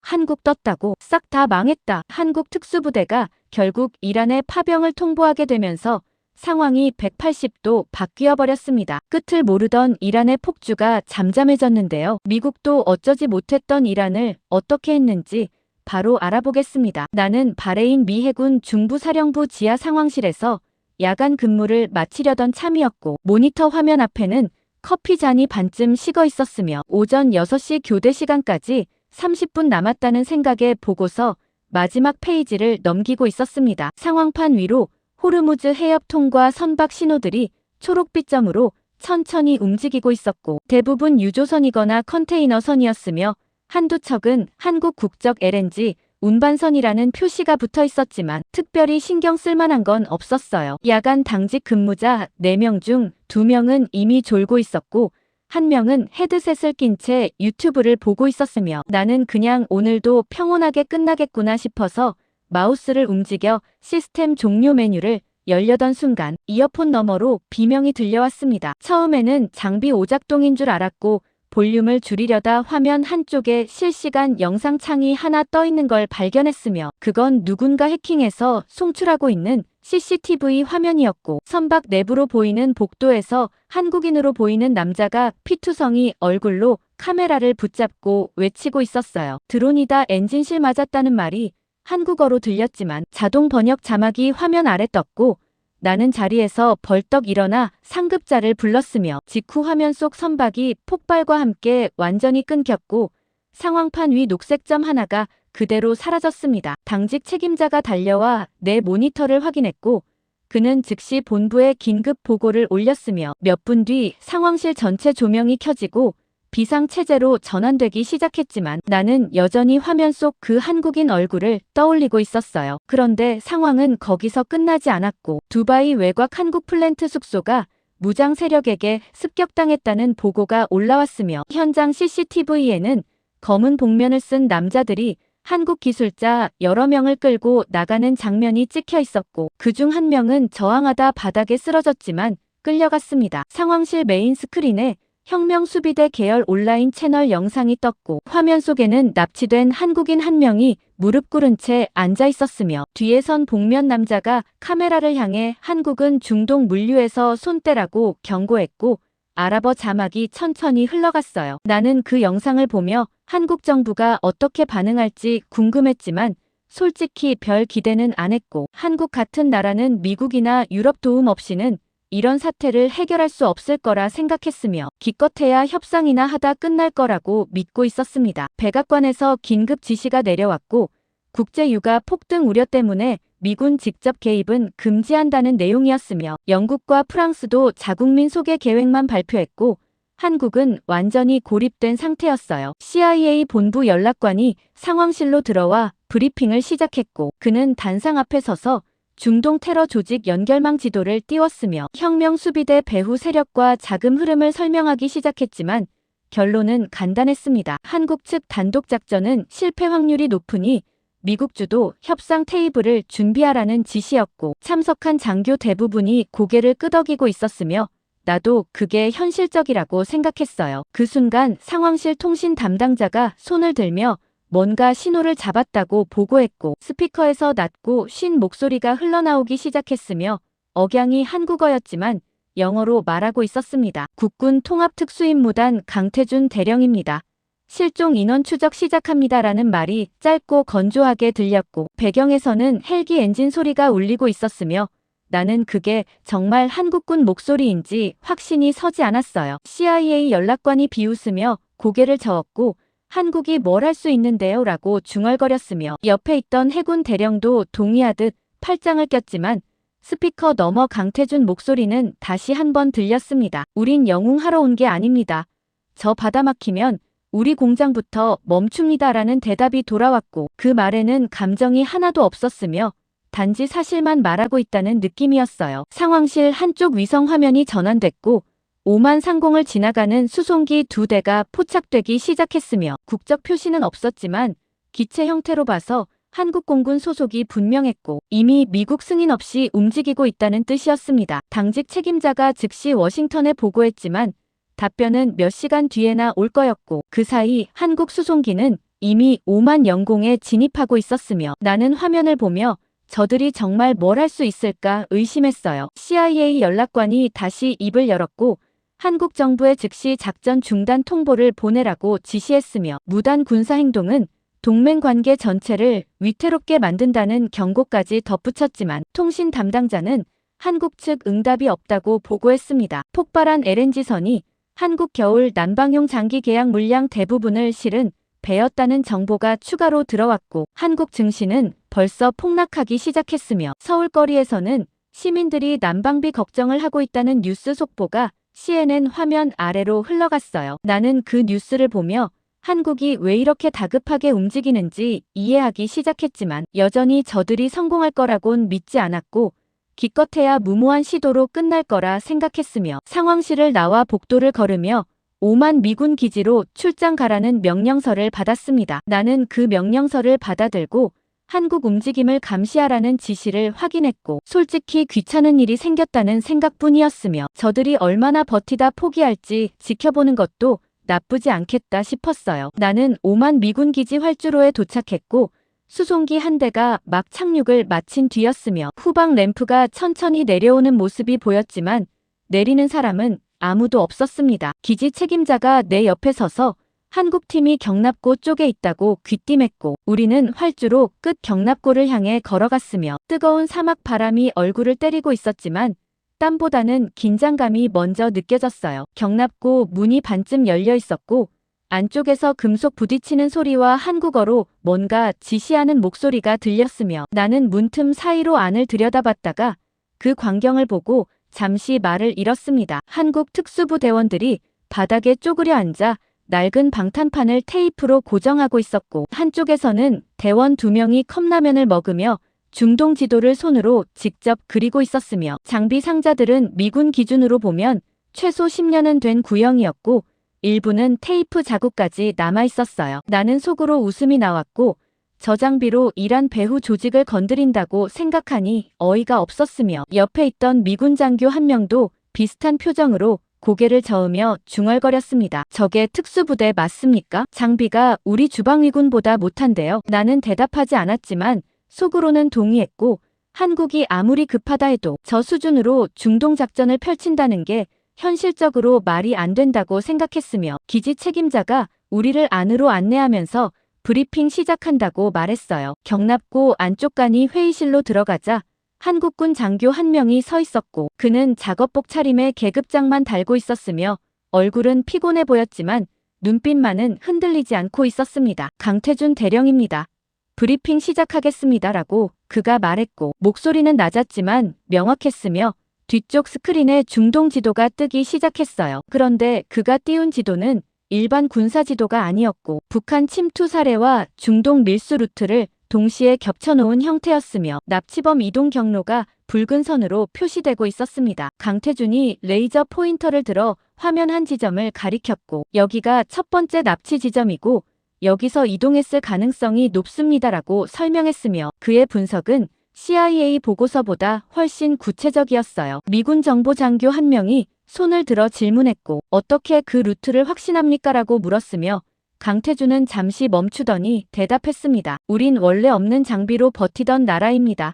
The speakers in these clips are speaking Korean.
한국 떴다고 싹 다 망했다. 한국 특수부대가 결국 이란의 파병을 통보하게 되면서 상황이 180도 바뀌어 버렸습니다. 끝을 모르던 이란의 폭주가 잠잠해졌는데요. 미국도 어쩌지 못했던 이란을 어떻게 했는지 바로 알아보겠습니다. 나는 바레인 미 해군 중부사령부 지하 상황실에서 야간 근무를 마치려던 참이었고, 모니터 화면 앞에는 커피 잔이 반쯤 식어 있었으며 오전 6시 교대 시간까지 30분 남았다는 생각에 보고서 마지막 페이지를 넘기고 있었습니다. 상황판 위로 호르무즈 해협통과 선박 신호들이 초록빛점으로 천천히 움직이고 있었고, 대부분 유조선이거나 컨테이너선이었으며 한두 척은 한국 국적 LNG 운반선이라는 표시가 붙어 있었지만 특별히 신경 쓸 만한 건 없었어요. 야간 당직 근무자 4명 중 2명은 이미 졸고 있었고, 1명은 헤드셋을 낀 채 유튜브를 보고 있었으며, 나는 그냥 오늘도 평온하게 끝나겠구나 싶어서 마우스를 움직여 시스템 종료 메뉴를 열려던 순간 이어폰 너머로 비명이 들려왔습니다. 처음에는 장비 오작동인 줄 알았고, 볼륨을 줄이려다 화면 한쪽에 실시간 영상창이 하나 떠 있는 걸 발견했으며, 그건 누군가 해킹해서 송출하고 있는 CCTV 화면이었고, 선박 내부로 보이는 복도에서 한국인으로 보이는 남자가 피투성이 얼굴로 카메라를 붙잡고 외치고 있었어요. 드론이다. 엔진실 맞았다는 말이 한국어로 들렸지만 자동 번역 자막이 화면 아래 떴고, 나는 자리에서 벌떡 일어나 상급자를 불렀으며 직후 화면 속 선박이 폭발과 함께 완전히 끊겼고, 상황판 위 녹색 점 하나가 그대로 사라졌습니다. 당직 책임자가 달려와 내 모니터를 확인했고, 그는 즉시 본부에 긴급 보고를 올렸으며 몇 분 뒤 상황실 전체 조명이 켜지고 비상체제로 전환되기 시작했지만 나는 여전히 화면 속 그 한국인 얼굴을 떠올리고 있었어요. 그런데 상황은 거기서 끝나지 않았고, 두바이 외곽 한국 플랜트 숙소가 무장 세력에게 습격당했다는 보고가 올라왔으며, 현장 CCTV에는 검은 복면을 쓴 남자들이 한국 기술자 여러 명을 끌고 나가는 장면이 찍혀 있었고, 그중 한 명은 저항하다 바닥에 쓰러졌지만 끌려갔습니다. 상황실 메인 스크린에 혁명수비대 계열 온라인 채널 영상이 떴고, 화면 속에는 납치된 한국인 한 명이 무릎 꿇은 채 앉아 있었으며, 뒤에 선 복면 남자가 카메라를 향해 한국은 중동 물류에서 손 떼라고 경고했고, 아랍어 자막이 천천히 흘러갔어요. 나는 그 영상을 보며 한국 정부가 어떻게 반응할지 궁금했지만 솔직히 별 기대는 안 했고, 한국 같은 나라는 미국이나 유럽 도움 없이는 이런 사태를 해결할 수 없을 거라 생각했으며, 기껏해야 협상이나 하다 끝날 거라고 믿고 있었습니다. 백악관에서 긴급 지시가 내려왔고, 국제유가 폭등 우려 때문에 미군 직접 개입은 금지한다는 내용이었으며, 영국과 프랑스도 자국민 소개 계획만 발표했고, 한국은 완전히 고립된 상태였어요. CIA 본부 연락관이 상황실로 들어와 브리핑을 시작했고, 그는 단상 앞에 서서 중동 테러 조직 연결망 지도를 띄웠으며 혁명수비대 배후 세력과 자금 흐름을 설명하기 시작했지만 결론은 간단했습니다. 한국 측 단독 작전은 실패 확률이 높으니 미국 주도 협상 테이블을 준비하라는 지시였고, 참석한 장교 대부분이 고개를 끄덕이고 있었으며 나도 그게 현실적이라고 생각했어요. 그 순간 상황실 통신 담당자가 손을 들며 뭔가 신호를 잡았다고 보고했고, 스피커에서 낮고 쉰 목소리가 흘러나오기 시작했으며 억양이 한국어였지만 영어로 말하고 있었습니다. 국군 통합특수임무단 강태준 대령입니다. 실종 인원 추적 시작합니다라는 말이 짧고 건조하게 들렸고, 배경에서는 헬기 엔진 소리가 울리고 있었으며 나는 그게 정말 한국군 목소리인지 확신이 서지 않았어요. CIA 연락관이 비웃으며 고개를 저었고, 한국이 뭘 할 수 있는데요? 라고 중얼거렸으며 옆에 있던 해군 대령도 동의하듯 팔짱을 꼈지만 스피커 너머 강태준 목소리는 다시 한번 들렸습니다. 우린 영웅하러 온 게 아닙니다. 저 바다 막히면 우리 공장부터 멈춥니다라는 대답이 돌아왔고, 그 말에는 감정이 하나도 없었으며 단지 사실만 말하고 있다는 느낌이었어요. 상황실 한쪽 위성 화면이 전환됐고, 오만 상공을 지나가는 수송기 2대가 포착되기 시작했으며 국적 표시는 없었지만 기체 형태로 봐서 한국 공군 소속이 분명했고 이미 미국 승인 없이 움직이고 있다는 뜻이었습니다. 당직 책임자가 즉시 워싱턴에 보고했지만 답변은 몇 시간 뒤에나 올 거였고, 그 사이 한국 수송기는 이미 5만 영공에 진입하고 있었으며 나는 화면을 보며 저들이 정말 뭘 할 수 있을까 의심했어요. CIA 연락관이 다시 입을 열었고 한국 정부에 즉시 작전 중단 통보를 보내라고 지시했으며 무단 군사 행동은 동맹 관계 전체를 위태롭게 만든다는 경고까지 덧붙였지만 통신 담당자는 한국 측 응답이 없다고 보고했습니다. 폭발한 LNG선이 한국 겨울 난방용 장기 계약 물량 대부분을 실은 배였다는 정보가 추가로 들어왔고 한국 증시는 벌써 폭락하기 시작했으며 서울거리에서는 시민들이 난방비 걱정을 하고 있다는 뉴스 속보가 CNN 화면 아래로 흘러갔어요. 나는 그 뉴스를 보며 한국이 왜 이렇게 다급하게 움직이는지 이해하기 시작했지만 여전히 저들이 성공할 거라곤 믿지 않았고 기껏해야 무모한 시도로 끝날 거라 생각했으며 상황실을 나와 복도를 걸으며 5만 미군 기지로 출장 가라는 명령서를 받았습니다. 나는 그 명령서를 받아들고 한국 움직임을 감시하라는 지시를 확인했고 솔직히 귀찮은 일이 생겼다는 생각뿐이었으며 저들이 얼마나 버티다 포기할지 지켜보는 것도 나쁘지 않겠다 싶었어요. 나는 5만 미군 기지 활주로에 도착했고 수송기 한 대가 막 착륙을 마친 뒤였으며 후방 램프가 천천히 내려오는 모습이 보였지만 내리는 사람은 아무도 없었습니다. 기지 책임자가 내 옆에 서서 한국팀이 경납고 쪽에 있다고 귀띔했고 우리는 활주로 끝 경납고를 향해 걸어갔으며 뜨거운 사막 바람이 얼굴을 때리고 있었지만 땀보다는 긴장감이 먼저 느껴졌어요. 경납고 문이 반쯤 열려 있었고 안쪽에서 금속 부딪히는 소리와 한국어로 뭔가 지시하는 목소리가 들렸으며 나는 문틈 사이로 안을 들여다봤다가 그 광경을 보고 잠시 말을 잃었습니다. 한국 특수부 대원들이 바닥에 쪼그려 앉아 낡은 방탄판을 테이프로 고정하고 있었고 한쪽에서는 대원 2명이 컵라면을 먹으며 중동 지도를 손으로 직접 그리고 있었으며 장비 상자들은 미군 기준으로 보면 최소 10년은 된 구형이었고 일부는 테이프 자국까지 남아 있었어요. 나는 속으로 웃음이 나왔고 저 장비로 이란 배후 조직을 건드린다고 생각하니 어이가 없었으며 옆에 있던 미군 장교 한 명도 비슷한 표정으로 고개를 저으며 중얼거렸습니다. 저게 특수부대 맞습니까? 장비가 우리 주방위군보다 못한데요. 나는 대답하지 않았지만 속으로는 동의했고 한국이 아무리 급하다 해도 저 수준으로 중동작전을 펼친다는 게 현실적으로 말이 안 된다고 생각했으며 기지 책임자가 우리를 안으로 안내하면서 브리핑 시작한다고 말했어요. 경납고 안쪽간이 회의실로 들어가자 한국군 장교 한 명이 서 있었고 그는 작업복 차림에 계급장만 달고 있었으며 얼굴은 피곤해 보였지만 눈빛만은 흔들리지 않고 있었습니다. 강태준 대령입니다. 브리핑 시작하겠습니다라고 그가 말했고 목소리는 낮았지만 명확했으며 뒤쪽 스크린에 중동 지도가 뜨기 시작했어요. 그런데 그가 띄운 지도는 일반 군사 지도가 아니었고 북한 침투 사례와 중동 밀수 루트를 동시에 겹쳐놓은 형태였으며 납치범 이동 경로가 붉은 선으로 표시되고 있었습니다. 강태준이 레이저 포인터를 들어 화면 한 지점을 가리켰고 여기가 첫 번째 납치 지점이고 여기서 이동했을 가능성이 높습니다라고 설명했으며 그의 분석은 CIA 보고서보다 훨씬 구체적이었어요. 미군 정보 장교 한 명이 손을 들어 질문했고 어떻게 그 루트를 확신합니까? 라고 물었으며 강태준은 잠시 멈추더니 대답했습니다. 우린 원래 없는 장비로 버티던 나라입니다.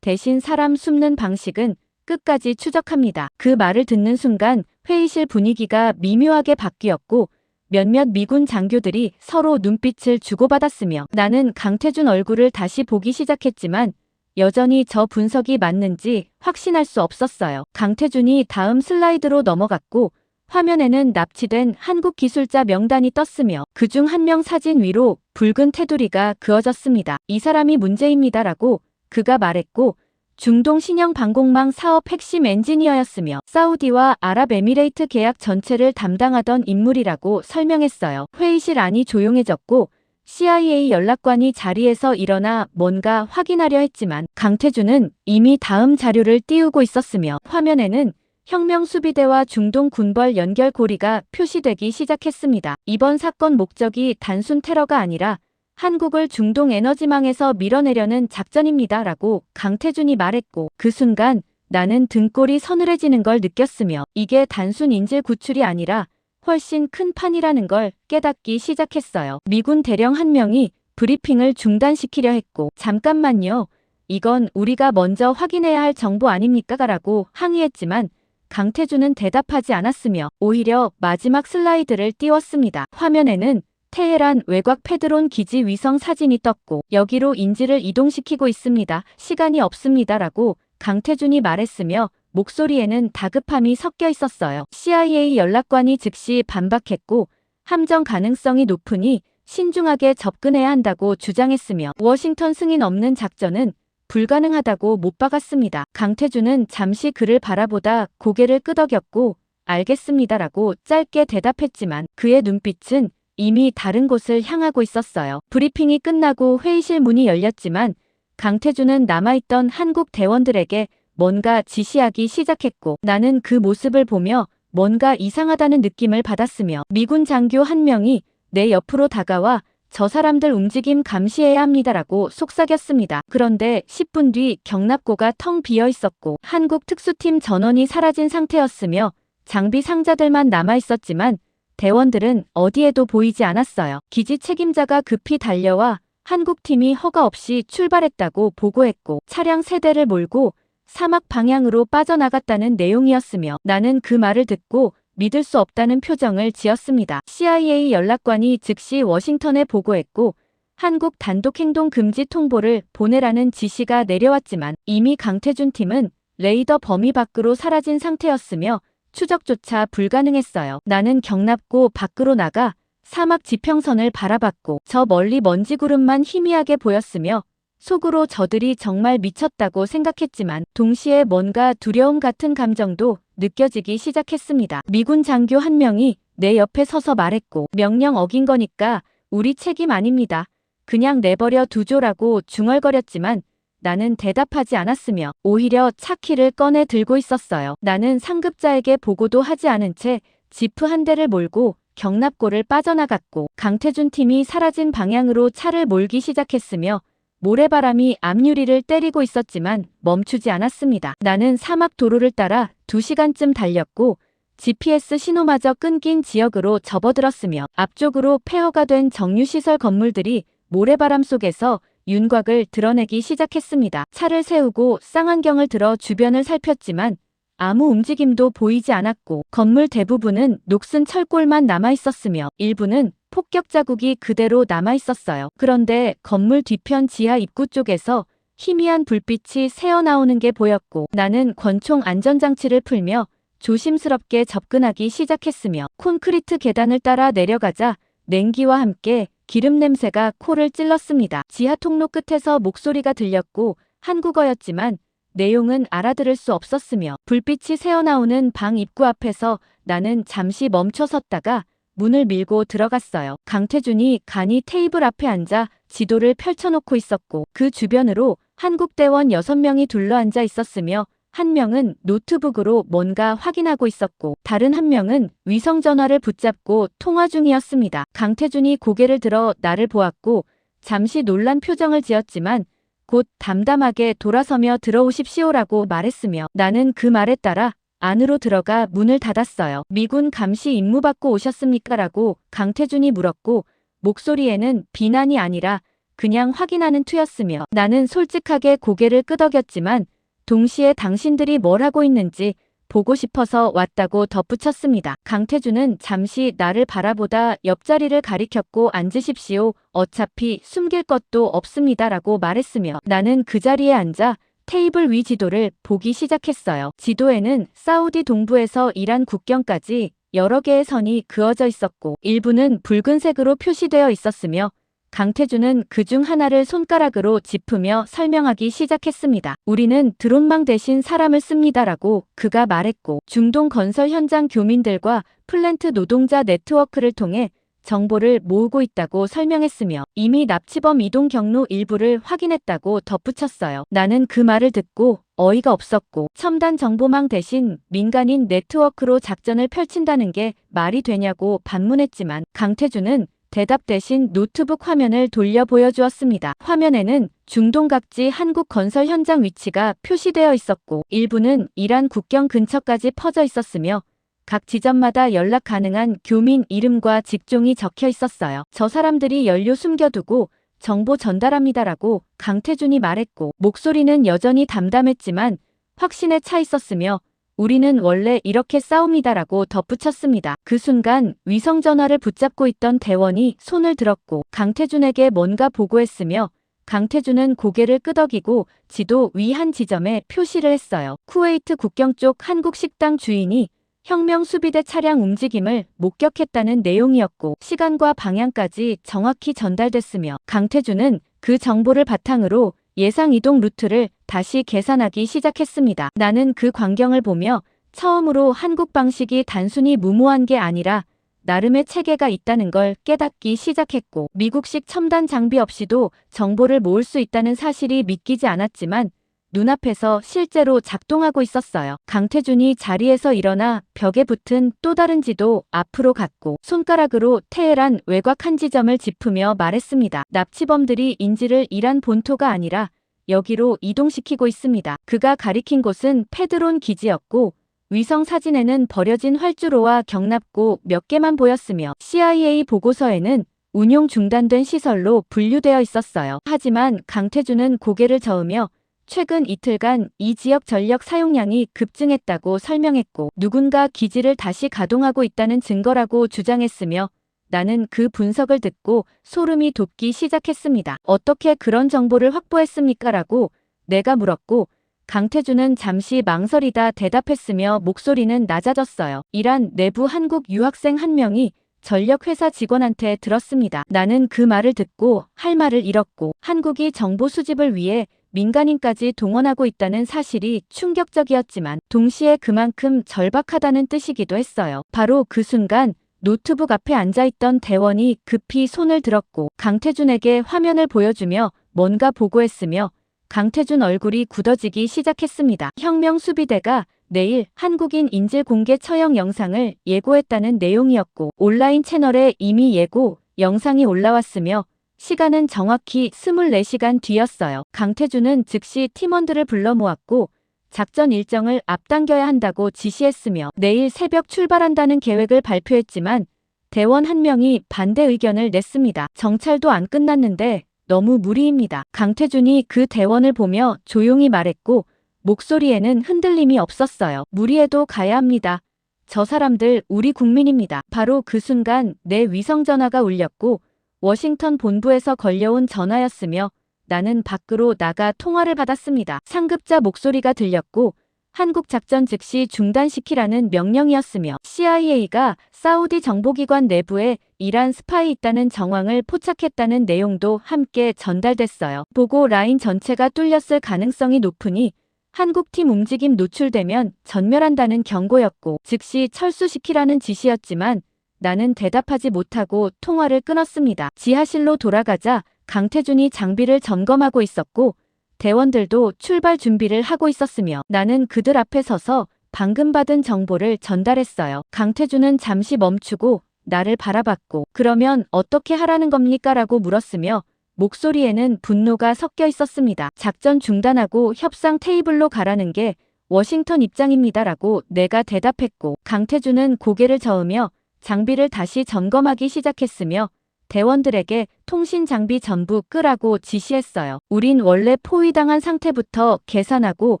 대신 사람 숨는 방식은 끝까지 추적합니다. 그 말을 듣는 순간 회의실 분위기가 미묘하게 바뀌었고 몇몇 미군 장교들이 서로 눈빛을 주고받았으며 나는 강태준 얼굴을 다시 보기 시작했지만 여전히 저 분석이 맞는지 확신할 수 없었어요. 강태준이 다음 슬라이드로 넘어갔고 화면에는 납치된 한국 기술자 명단이 떴으며 그중 한 명 사진 위로 붉은 테두리가 그어졌습니다. 이 사람이 문제입니다라고 그가 말했고 중동 신형 방공망 사업 핵심 엔지니어였으며 사우디와 아랍에미레이트 계약 전체를 담당하던 인물이라고 설명했어요. 회의실 안이 조용해졌고 CIA 연락관이 자리에서 일어나 뭔가 확인하려 했지만 강태준은 이미 다음 자료를 띄우고 있었으며 화면에는 혁명수비대와 중동 군벌 연결 고리가 표시되기 시작했습니다. 이번 사건 목적이 단순 테러가 아니라 한국을 중동 에너지망에서 밀어내려는 작전입니다라고 강태준이 말했고 그 순간 나는 등골이 서늘해지는 걸 느꼈으며 이게 단순 인질 구출이 아니라 훨씬 큰 판이라는 걸 깨닫기 시작했어요. 미군 대령 한 명이 브리핑을 중단시키려 했고, 잠깐만요. 이건 우리가 먼저 확인해야 할 정보 아닙니까? 라고 항의했지만 강태준은 대답하지 않았으며 오히려 마지막 슬라이드를 띄웠습니다. 화면에는 테헤란 외곽 페드론 기지 위성 사진이 떴고 여기로 인지를 이동시키고 있습니다. 시간이 없습니다. 라고 강태준이 말했으며 목소리에는 다급함이 섞여 있었어요. CIA 연락관이 즉시 반박했고 함정 가능성이 높으니 신중하게 접근해야 한다고 주장했으며 워싱턴 승인 없는 작전은 불가능하다고 못 박았습니다. 강태준은 잠시 그를 바라보다 고개를 끄덕였고 알겠습니다라고 짧게 대답했지만 그의 눈빛은 이미 다른 곳을 향하고 있었어요. 브리핑이 끝나고 회의실 문이 열렸지만 강태준은 남아있던 한국 대원들에게 뭔가 지시하기 시작했고 나는 그 모습을 보며 뭔가 이상하다는 느낌을 받았으며 미군 장교 한 명이 내 옆으로 다가와 저 사람들 움직임 감시해야 합니다라고 속삭였습니다. 그런데 10분 뒤 경납고가 텅 비어 있었고 한국 특수팀 전원이 사라진 상태였으며 장비 상자들만 남아 있었지만 대원들은 어디에도 보이지 않았어요. 기지 책임자가 급히 달려와 한국팀이 허가 없이 출발했다고 보고했고 차량 3대를 몰고 사막 방향으로 빠져나갔다는 내용이었으며 나는 그 말을 듣고 믿을 수 없다는 표정을 지었습니다. CIA 연락관이 즉시 워싱턴에 보고했고 한국 단독 행동 금지 통보를 보내라는 지시가 내려왔지만 이미 강태준 팀은 레이더 범위 밖으로 사라진 상태였으며 추적조차 불가능했어요. 나는 경납고 밖으로 나가 사막 지평선을 바라봤고 저 멀리 먼지구름만 희미하게 보였으며 속으로 저들이 정말 미쳤다고 생각했지만 동시에 뭔가 두려움 같은 감정도 느껴지기 시작했습니다. 미군 장교 한 명이 내 옆에 서서 말했고 명령 어긴 거니까 우리 책임 아닙니다. 그냥 내버려 두죠라고 중얼거렸지만 나는 대답하지 않았으며 오히려 차 키를 꺼내 들고 있었어요. 나는 상급자에게 보고도 하지 않은 채 지프 한 대를 몰고 경납고를 빠져나갔고 강태준 팀이 사라진 방향으로 차를 몰기 시작했으며 모래바람이 앞유리를 때리고 있었지만 멈추지 않았습니다. 나는 사막 도로를 따라 2시간쯤 달렸고 GPS 신호마저 끊긴 지역으로 접어들었으며 앞쪽으로 폐허가 된 정유시설 건물들이 모래바람 속에서 윤곽을 드러내기 시작했습니다. 차를 세우고 쌍안경을 들어 주변을 살폈지만 아무 움직임도 보이지 않았고 건물 대부분은 녹슨 철골만 남아있었으며 일부는 폭격 자국이 그대로 남아있었어요. 그런데 건물 뒤편 지하 입구 쪽에서 희미한 불빛이 새어나오는 게 보였고 나는 권총 안전장치를 풀며 조심스럽게 접근하기 시작했으며 콘크리트 계단을 따라 내려가자 냉기와 함께 기름 냄새가 코를 찔렀습니다. 지하 통로 끝에서 목소리가 들렸고 한국어였지만 내용은 알아들을 수 없었으며 불빛이 새어나오는 방 입구 앞에서 나는 잠시 멈춰 섰다가 문을 밀고 들어갔어요. 강태준이 간이 테이블 앞에 앉아 지도를 펼쳐놓고 있었고 그 주변으로 한국대원 6명이 둘러앉아 있었으며 한 명은 노트북으로 뭔가 확인하고 있었고 다른 한 명은 위성전화를 붙잡고 통화 중이었습니다. 강태준이 고개를 들어 나를 보았고 잠시 놀란 표정을 지었지만 곧 담담하게 돌아서며 들어오십시오라고 말했으며 나는 그 말에 따라 안으로 들어가 문을 닫았어요. 미군 감시 임무 받고 오셨습니까? 라고 강태준이 물었고 목소리에는 비난이 아니라 그냥 확인하는 투였으며 나는 솔직하게 고개를 끄덕였지만 동시에 당신들이 뭘 하고 있는지 보고 싶어서 왔다고 덧붙였습니다. 강태준은 잠시 나를 바라보다 옆자리를 가리켰고 앉으십시오. 어차피 숨길 것도 없습니다. 라고 말했으며 나는 그 자리에 앉아 테이블 위 지도를 보기 시작했어요. 지도에는 사우디 동부에서 이란 국경까지 여러 개의 선이 그어져 있었고 일부는 붉은색으로 표시되어 있었으며 강태준은 그중 하나를 손가락으로 짚으며 설명하기 시작했습니다. 우리는 드론망 대신 사람을 씁니다라고 그가 말했고 중동 건설 현장 교민들과 플랜트 노동자 네트워크를 통해 정보를 모으고 있다고 설명했으며 이미 납치범 이동 경로 일부를 확인했다고 덧붙였어요. 나는 그 말을 듣고 어이가 없었고 첨단 정보망 대신 민간인 네트워크로 작전을 펼친다는 게 말이 되냐고 반문했지만 강태준은 대답 대신 노트북 화면을 돌려 보여주었습니다. 화면에는 중동 각지 한국 건설 현장 위치가 표시되어 있었고 일부는 이란 국경 근처까지 퍼져 있었으며 각 지점마다 연락 가능한 교민 이름과 직종이 적혀 있었어요. 저 사람들이 연료 숨겨두고 정보 전달합니다라고 강태준이 말했고, 목소리는 여전히 담담했지만 확신에 차 있었으며 우리는 원래 이렇게 싸웁니다라고 덧붙였습니다. 그 순간 위성전화를 붙잡고 있던 대원이 손을 들었고 강태준에게 뭔가 보고했으며, 강태준은 고개를 끄덕이고 지도 위 한 지점에 표시를 했어요. 쿠웨이트 국경 쪽 한국 식당 주인이 혁명 수비대 차량 움직임을 목격했다는 내용이었고, 시간과 방향까지 정확히 전달됐으며 강태준은 그 정보를 바탕으로 예상 이동 루트를 다시 계산하기 시작했습니다. 나는 그 광경을 보며 처음으로 한국 방식이 단순히 무모한 게 아니라 나름의 체계가 있다는 걸 깨닫기 시작했고, 미국식 첨단 장비 없이도 정보를 모을 수 있다는 사실이 믿기지 않았지만 눈앞에서 실제로 작동하고 있었어요. 강태준이 자리에서 일어나 벽에 붙은 또 다른 지도 앞으로 갔고 손가락으로 테헤란 외곽 한 지점을 짚으며 말했습니다. 납치범들이 인지를 이란 본토가 아니라 여기로 이동시키고 있습니다. 그가 가리킨 곳은 페드론 기지였고 위성 사진에는 버려진 활주로와 경납고 몇 개만 보였으며 CIA 보고서에는 운용 중단된 시설로 분류되어 있었어요. 하지만 강태준은 고개를 저으며 최근 이틀간 이 지역 전력 사용량이 급증했다고 설명했고, 누군가 기지를 다시 가동하고 있다는 증거라고 주장했으며, 나는 그 분석을 듣고 소름이 돋기 시작했습니다. 어떻게 그런 정보를 확보했습니까? 라고 내가 물었고, 강태준은 잠시 망설이다 대답했으며 목소리는 낮아졌어요. 이란 내부 한국 유학생 한 명이 전력회사 직원한테 들었습니다. 나는 그 말을 듣고 할 말을 잃었고, 한국이 정보 수집을 위해 민간인까지 동원하고 있다는 사실이 충격적이었지만 동시에 그만큼 절박하다는 뜻이기도 했어요. 바로 그 순간 노트북 앞에 앉아있던 대원이 급히 손을 들었고 강태준에게 화면을 보여주며 뭔가 보고했으며 강태준 얼굴이 굳어지기 시작했습니다. 혁명 수비대가 내일 한국인 인질 공개 처형 영상을 예고했다는 내용이었고 온라인 채널에 이미 예고 영상이 올라왔으며 시간은 정확히 24시간 뒤였어요. 강태준은 즉시 팀원들을 불러 모았고 작전 일정을 앞당겨야 한다고 지시했으며 내일 새벽 출발한다는 계획을 발표했지만 대원 한 명이 반대 의견을 냈습니다. 정찰도 안 끝났는데 너무 무리입니다. 강태준이 그 대원을 보며 조용히 말했고 목소리에는 흔들림이 없었어요. 무리해도 가야 합니다. 저 사람들 우리 국민입니다. 바로 그 순간 내 위성전화가 울렸고 워싱턴 본부에서 걸려온 전화였으며 나는 밖으로 나가 통화를 받았습니다. 상급자 목소리가 들렸고 한국 작전 즉시 중단시키라는 명령이었으며 CIA가 사우디 정보기관 내부에 이란 스파이 있다는 정황을 포착했다는 내용도 함께 전달됐어요. 보고 라인 전체가 뚫렸을 가능성이 높으니 한국팀 움직임 노출되면 전멸한다는 경고였고 즉시 철수시키라는 지시였지만 나는 대답하지 못하고 통화를 끊었습니다. 지하실로 돌아가자 강태준이 장비를 점검하고 있었고 대원들도 출발 준비를 하고 있었으며 나는 그들 앞에 서서 방금 받은 정보를 전달했어요. 강태준은 잠시 멈추고 나를 바라봤고 그러면 어떻게 하라는 겁니까? 라고 물었으며 목소리에는 분노가 섞여 있었습니다. 작전 중단하고 협상 테이블로 가라는 게 워싱턴 입장입니다. 라고 내가 대답했고 강태준은 고개를 저으며 장비를 다시 점검하기 시작했으며 대원들에게 통신 장비 전부 끄라고 지시했어요. 우린 원래 포위당한 상태부터 계산하고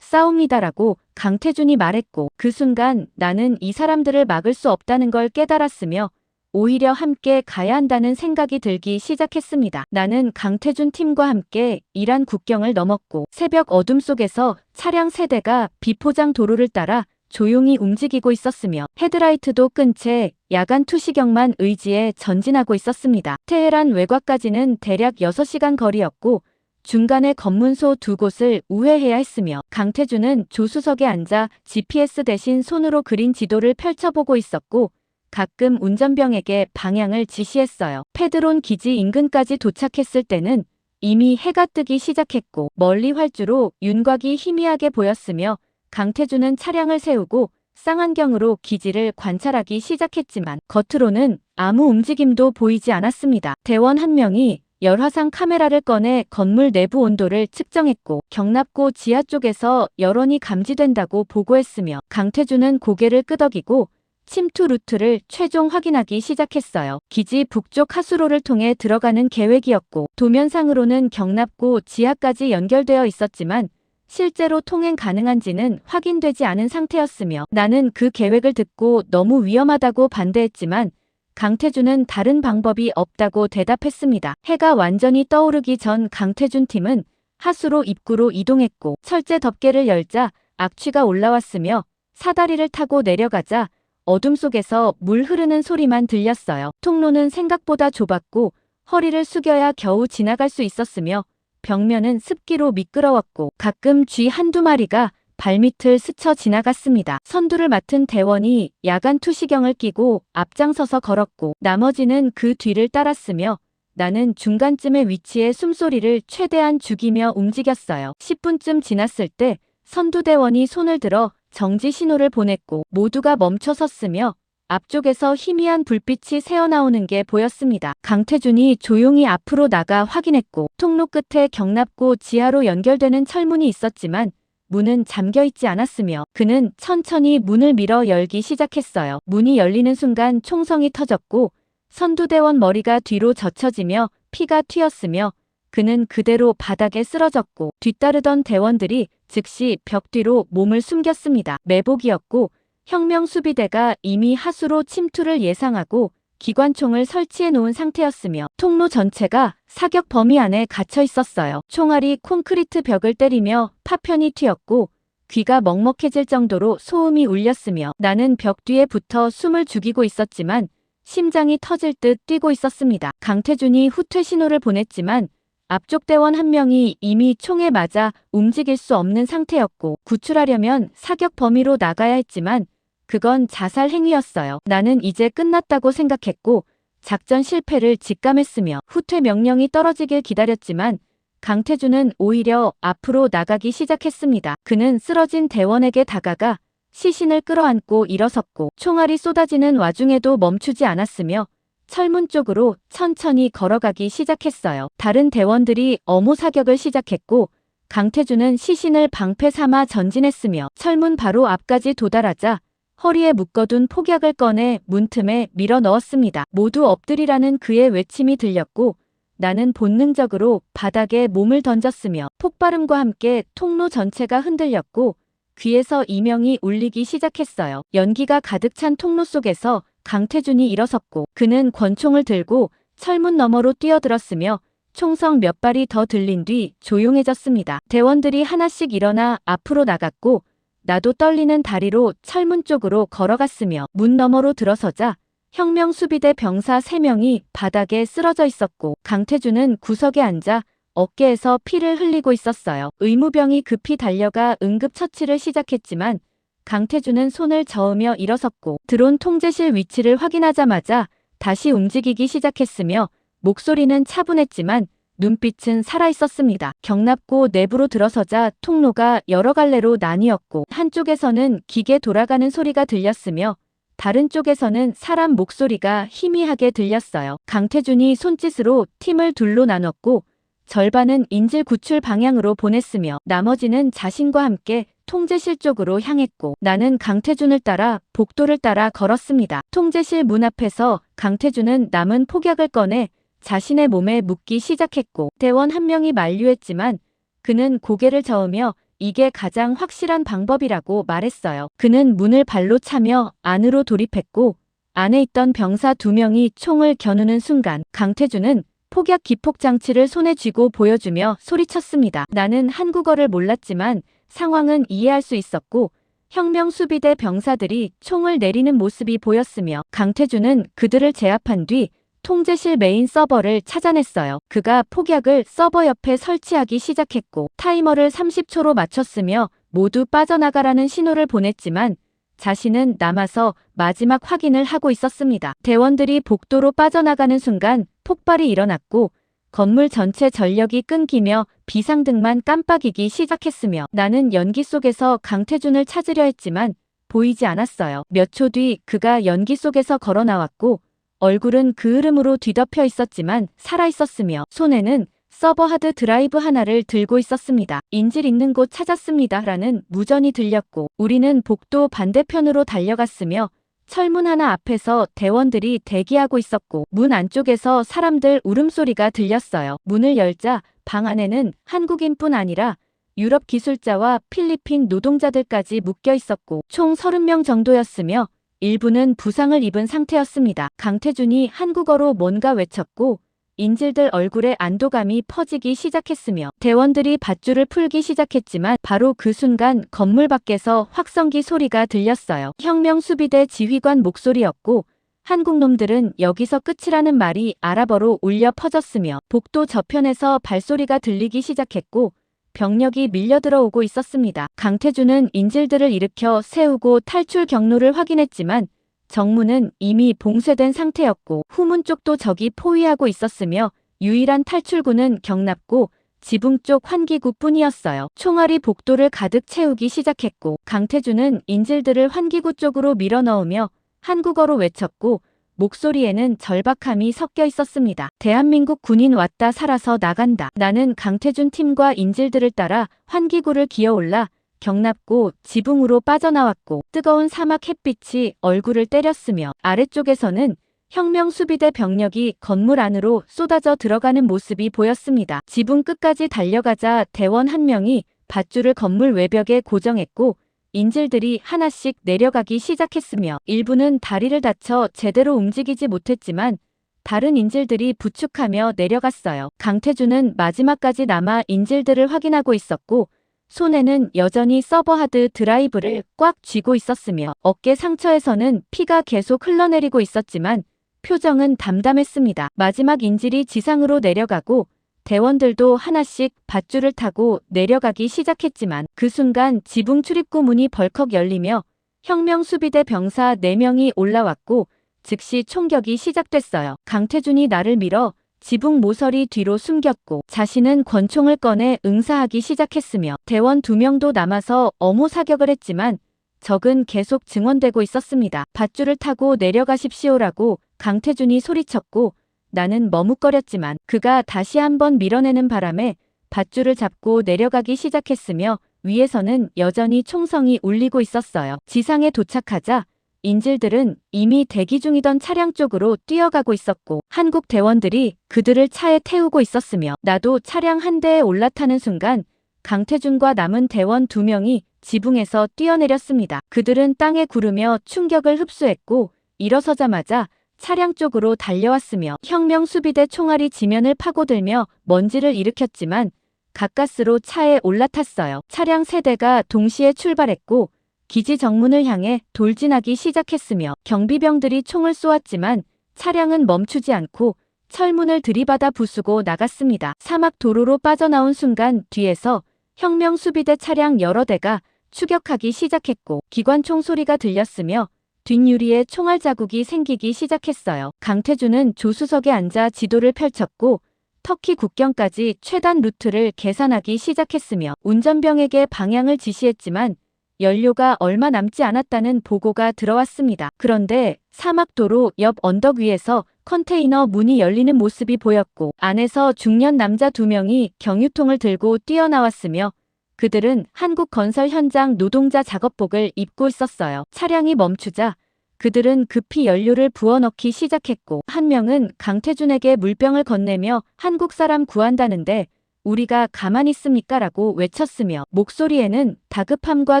싸웁니다라고 강태준이 말했고 그 순간 나는 이 사람들을 막을 수 없다는 걸 깨달았으며 오히려 함께 가야 한다는 생각이 들기 시작했습니다. 나는 강태준 팀과 함께 이란 국경을 넘었고 새벽 어둠 속에서 차량 세대가 비포장 도로를 따라 조용히 움직이고 있었으며 헤드라이트도 끈 채 야간 투시경만 의지해 전진하고 있었습니다. 테헤란 외곽까지는 대략 6시간 거리였고 중간에 검문소 2곳을 우회해야 했으며 강태준은 조수석에 앉아 GPS 대신 손으로 그린 지도를 펼쳐보고 있었고 가끔 운전병에게 방향을 지시했어요. 페드론 기지 인근까지 도착했을 때는 이미 해가 뜨기 시작했고 멀리 활주로 윤곽이 희미하게 보였으며 강태준은 차량을 세우고 쌍안경으로 기지를 관찰하기 시작했지만 겉으로는 아무 움직임도 보이지 않았습니다. 대원 한 명이 열화상 카메라를 꺼내 건물 내부 온도를 측정했고 경납고 지하 쪽에서 열원이 감지된다고 보고했으며 강태준은 고개를 끄덕이고 침투 루트를 최종 확인하기 시작했어요. 기지 북쪽 하수로를 통해 들어가는 계획이었고 도면상으로는 경납고 지하까지 연결되어 있었지만 실제로 통행 가능한지는 확인되지 않은 상태였으며 나는 그 계획을 듣고 너무 위험하다고 반대했지만 강태준은 다른 방법이 없다고 대답했습니다. 해가 완전히 떠오르기 전 강태준 팀은 하수로 입구로 이동했고 철제 덮개를 열자 악취가 올라왔으며 사다리를 타고 내려가자 어둠 속에서 물 흐르는 소리만 들렸어요. 통로는 생각보다 좁았고 허리를 숙여야 겨우 지나갈 수 있었으며 벽면은 습기로 미끄러웠고 가끔 쥐 한두 마리가 발밑을 스쳐 지나갔습니다. 선두를 맡은 대원이 야간 투시경을 끼고 앞장서서 걸었고 나머지는 그 뒤를 따랐으며 나는 중간쯤에 위치해 숨소리를 최대한 죽이며 움직였어요. 10분쯤 지났을 때 선두대원이 손을 들어 정지 신호를 보냈고 모두가 멈춰 섰으며 앞쪽에서 희미한 불빛이 새어나오는 게 보였습니다. 강태준이 조용히 앞으로 나가 확인했고 통로 끝에 경납고 지하로 연결되는 철문이 있었지만 문은 잠겨있지 않았으며 그는 천천히 문을 밀어 열기 시작했어요. 문이 열리는 순간 총성이 터졌고 선두대원 머리가 뒤로 젖혀지며 피가 튀었으며 그는 그대로 바닥에 쓰러졌고 뒤따르던 대원들이 즉시 벽 뒤로 몸을 숨겼습니다. 매복이었고 혁명수비대가 이미 하수로 침투를 예상하고 기관총을 설치해 놓은 상태였으며 통로 전체가 사격 범위 안에 갇혀 있었어요. 총알이 콘크리트 벽을 때리며 파편이 튀었고 귀가 먹먹해질 정도로 소음이 울렸으며 나는 벽 뒤에 붙어 숨을 죽이고 있었지만 심장이 터질 듯 뛰고 있었습니다. 강태준이 후퇴 신호를 보냈지만 앞쪽 대원 한 명이 이미 총에 맞아 움직일 수 없는 상태였고 구출하려면 사격 범위로 나가야 했지만 그건 자살 행위였어요. 나는 이제 끝났다고 생각했고 작전 실패를 직감했으며 후퇴 명령이 떨어지길 기다렸지만 강태준은 오히려 앞으로 나가기 시작했습니다. 그는 쓰러진 대원에게 다가가 시신을 끌어안고 일어섰고 총알이 쏟아지는 와중에도 멈추지 않았으며 철문 쪽으로 천천히 걸어가기 시작했어요. 다른 대원들이 어모 사격을 시작했고 강태준은 시신을 방패 삼아 전진했으며 철문 바로 앞까지 도달하자 허리에 묶어둔 폭약을 꺼내 문틈에 밀어 넣었습니다. 모두 엎드리라는 그의 외침이 들렸고 나는 본능적으로 바닥에 몸을 던졌으며 폭발음과 함께 통로 전체가 흔들렸고 귀에서 이명이 울리기 시작했어요. 연기가 가득 찬 통로 속에서 강태준이 일어섰고 그는 권총을 들고 철문 너머로 뛰어들었으며 총성 몇 발이 더 들린 뒤 조용해졌습니다. 대원들이 하나씩 일어나 앞으로 나갔고 나도 떨리는 다리로 철문 쪽으로 걸어갔으며 문 너머로 들어서자 혁명수비대 병사 3명이 바닥에 쓰러져 있었고 강태준은 구석에 앉아 어깨에서 피를 흘리고 있었어요. 의무병이 급히 달려가 응급처치를 시작했지만 강태준은 손을 저으며 일어섰고 드론 통제실 위치를 확인하자마자 다시 움직이기 시작했으며 목소리는 차분했지만 눈빛은 살아있었습니다. 경납고 내부로 들어서자 통로가 여러 갈래로 나뉘었고 한쪽에서는 기계 돌아가는 소리가 들렸으며 다른 쪽에서는 사람 목소리가 희미하게 들렸어요. 강태준이 손짓으로 팀을 둘로 나눴고 절반은 인질 구출 방향으로 보냈으며 나머지는 자신과 함께 통제실 쪽으로 향했고 나는 강태준을 따라 복도를 따라 걸었습니다. 통제실 문 앞에서 강태준은 남은 폭약을 꺼내 자신의 몸에 묻기 시작했고 대원 한 명이 만류했지만 그는 고개를 저으며 이게 가장 확실한 방법이라고 말했어요. 그는 문을 발로 차며 안으로 돌입했고 안에 있던 병사 2명이 총을 겨누는 순간 강태준은 폭약 기폭 장치를 손에 쥐고 보여주며 소리쳤습니다. 나는 한국어를 몰랐지만 상황은 이해할 수 있었고 혁명수비대 병사들이 총을 내리는 모습이 보였으며 강태준은 그들을 제압한 뒤 통제실 메인 서버를 찾아냈어요. 그가 폭약을 서버 옆에 설치하기 시작했고 타이머를 30초로 맞췄으며 모두 빠져나가라는 신호를 보냈지만 자신은 남아서 마지막 확인을 하고 있었습니다. 대원들이 복도로 빠져나가는 순간 폭발이 일어났고 건물 전체 전력이 끊기며 비상등만 깜빡이기 시작했으며 나는 연기 속에서 강태준을 찾으려 했지만 보이지 않았어요. 몇 초 뒤 그가 연기 속에서 걸어 나왔고 얼굴은 그 흐름으로 뒤덮여 있었지만 살아있었으며 손에는 서버 하드 드라이브 하나를 들고 있었습니다. 인질 있는 곳 찾았습니다. 라는 무전이 들렸고 우리는 복도 반대편으로 달려갔으며 철문 하나 앞에서 대원들이 대기하고 있었고 문 안쪽에서 사람들 울음소리가 들렸어요. 문을 열자 방 안에는 한국인뿐 아니라 유럽 기술자와 필리핀 노동자들까지 묶여 있었고 총 30명 정도였으며 일부는 부상을 입은 상태였습니다. 강태준이 한국어로 뭔가 외쳤고 인질들 얼굴에 안도감이 퍼지기 시작했으며 대원들이 밧줄을 풀기 시작했지만 바로 그 순간 건물 밖에서 확성기 소리가 들렸어요. 혁명수비대 지휘관 목소리였고 한국 놈들은 여기서 끝이라는 말이 아랍어로 울려 퍼졌으며 복도 저편에서 발소리가 들리기 시작했고 병력이 밀려 들어오고 있었습니다. 강태준은 인질들을 일으켜 세우고 탈출 경로를 확인했지만 정문은 이미 봉쇄된 상태였고 후문 쪽도 적이 포위하고 있었으며 유일한 탈출구는 경납고 지붕 쪽 환기구뿐이었어요. 총알이 복도를 가득 채우기 시작했고 강태준은 인질들을 환기구 쪽으로 밀어넣으며 한국어로 외쳤고 목소리에는 절박함이 섞여 있었습니다. 대한민국 군인 왔다 살아서 나간다. 나는 강태준 팀과 인질들을 따라 환기구를 기어올라 경납고 지붕으로 빠져나왔고 뜨거운 사막 햇빛이 얼굴을 때렸으며 아래쪽에서는 혁명수비대 병력이 건물 안으로 쏟아져 들어가는 모습이 보였습니다. 지붕 끝까지 달려가자 대원 한 명이 밧줄을 건물 외벽에 고정했고 인질들이 하나씩 내려가기 시작했으며 일부는 다리를 다쳐 제대로 움직이지 못했지만 다른 인질들이 부축하며 내려갔어요. 강태준은 마지막까지 남아 인질들을 확인하고 있었고 손에는 여전히 서버하드 드라이브를 꽉 쥐고 있었으며 어깨 상처에서는 피가 계속 흘러내리고 있었지만 표정은 담담했습니다. 마지막 인질이 지상으로 내려가고 대원들도 하나씩 밧줄을 타고 내려가기 시작했지만 그 순간 지붕 출입구 문이 벌컥 열리며 혁명수비대 병사 4명이 올라왔고 즉시 총격이 시작됐어요. 강태준이 나를 밀어 지붕 모서리 뒤로 숨겼고 자신은 권총을 꺼내 응사하기 시작했으며 대원 2명도 남아서 엄호 사격을 했지만 적은 계속 증원되고 있었습니다. 밧줄을 타고 내려가십시오라고 강태준이 소리쳤고 나는 머뭇거렸지만 그가 다시 한번 밀어내는 바람에 밧줄을 잡고 내려가기 시작했으며 위에서는 여전히 총성이 울리고 있었어요. 지상에 도착하자 인질들은 이미 대기 중이던 차량 쪽으로 뛰어가고 있었고 한국 대원들이 그들을 차에 태우고 있었으며 나도 차량 한 대에 올라타는 순간 강태준과 남은 대원 2명이 지붕에서 뛰어내렸습니다. 그들은 땅에 구르며 충격을 흡수했고 일어서자마자 차량 쪽으로 달려왔으며 혁명수비대 총알이 지면을 파고들며 먼지를 일으켰지만 가까스로 차에 올라탔어요. 차량 3대가 동시에 출발했고 기지 정문을 향해 돌진하기 시작했으며 경비병들이 총을 쏘았지만 차량은 멈추지 않고 철문을 들이받아 부수고 나갔습니다. 사막 도로로 빠져나온 순간 뒤에서 혁명수비대 차량 여러 대가 추격하기 시작했고 기관총 소리가 들렸으며 뒷유리에 총알 자국이 생기기 시작했어요. 강태준은 조수석에 앉아 지도를 펼쳤고 터키 국경까지 최단 루트를 계산하기 시작했으며 운전병에게 방향을 지시했지만 연료가 얼마 남지 않았다는 보고가 들어왔습니다. 그런데 사막도로 옆 언덕 위에서 컨테이너 문이 열리는 모습이 보였고 안에서 중년 남자 2명이 경유통을 들고 뛰어나왔으며 그들은 한국 건설 현장 노동자 작업복을 입고 있었어요. 차량이 멈추자 그들은 급히 연료를 부어넣기 시작했고 한 명은 강태준에게 물병을 건네며 한국 사람 구한다는데 우리가 가만히 있습니까? 라고 외쳤으며 목소리에는 다급함과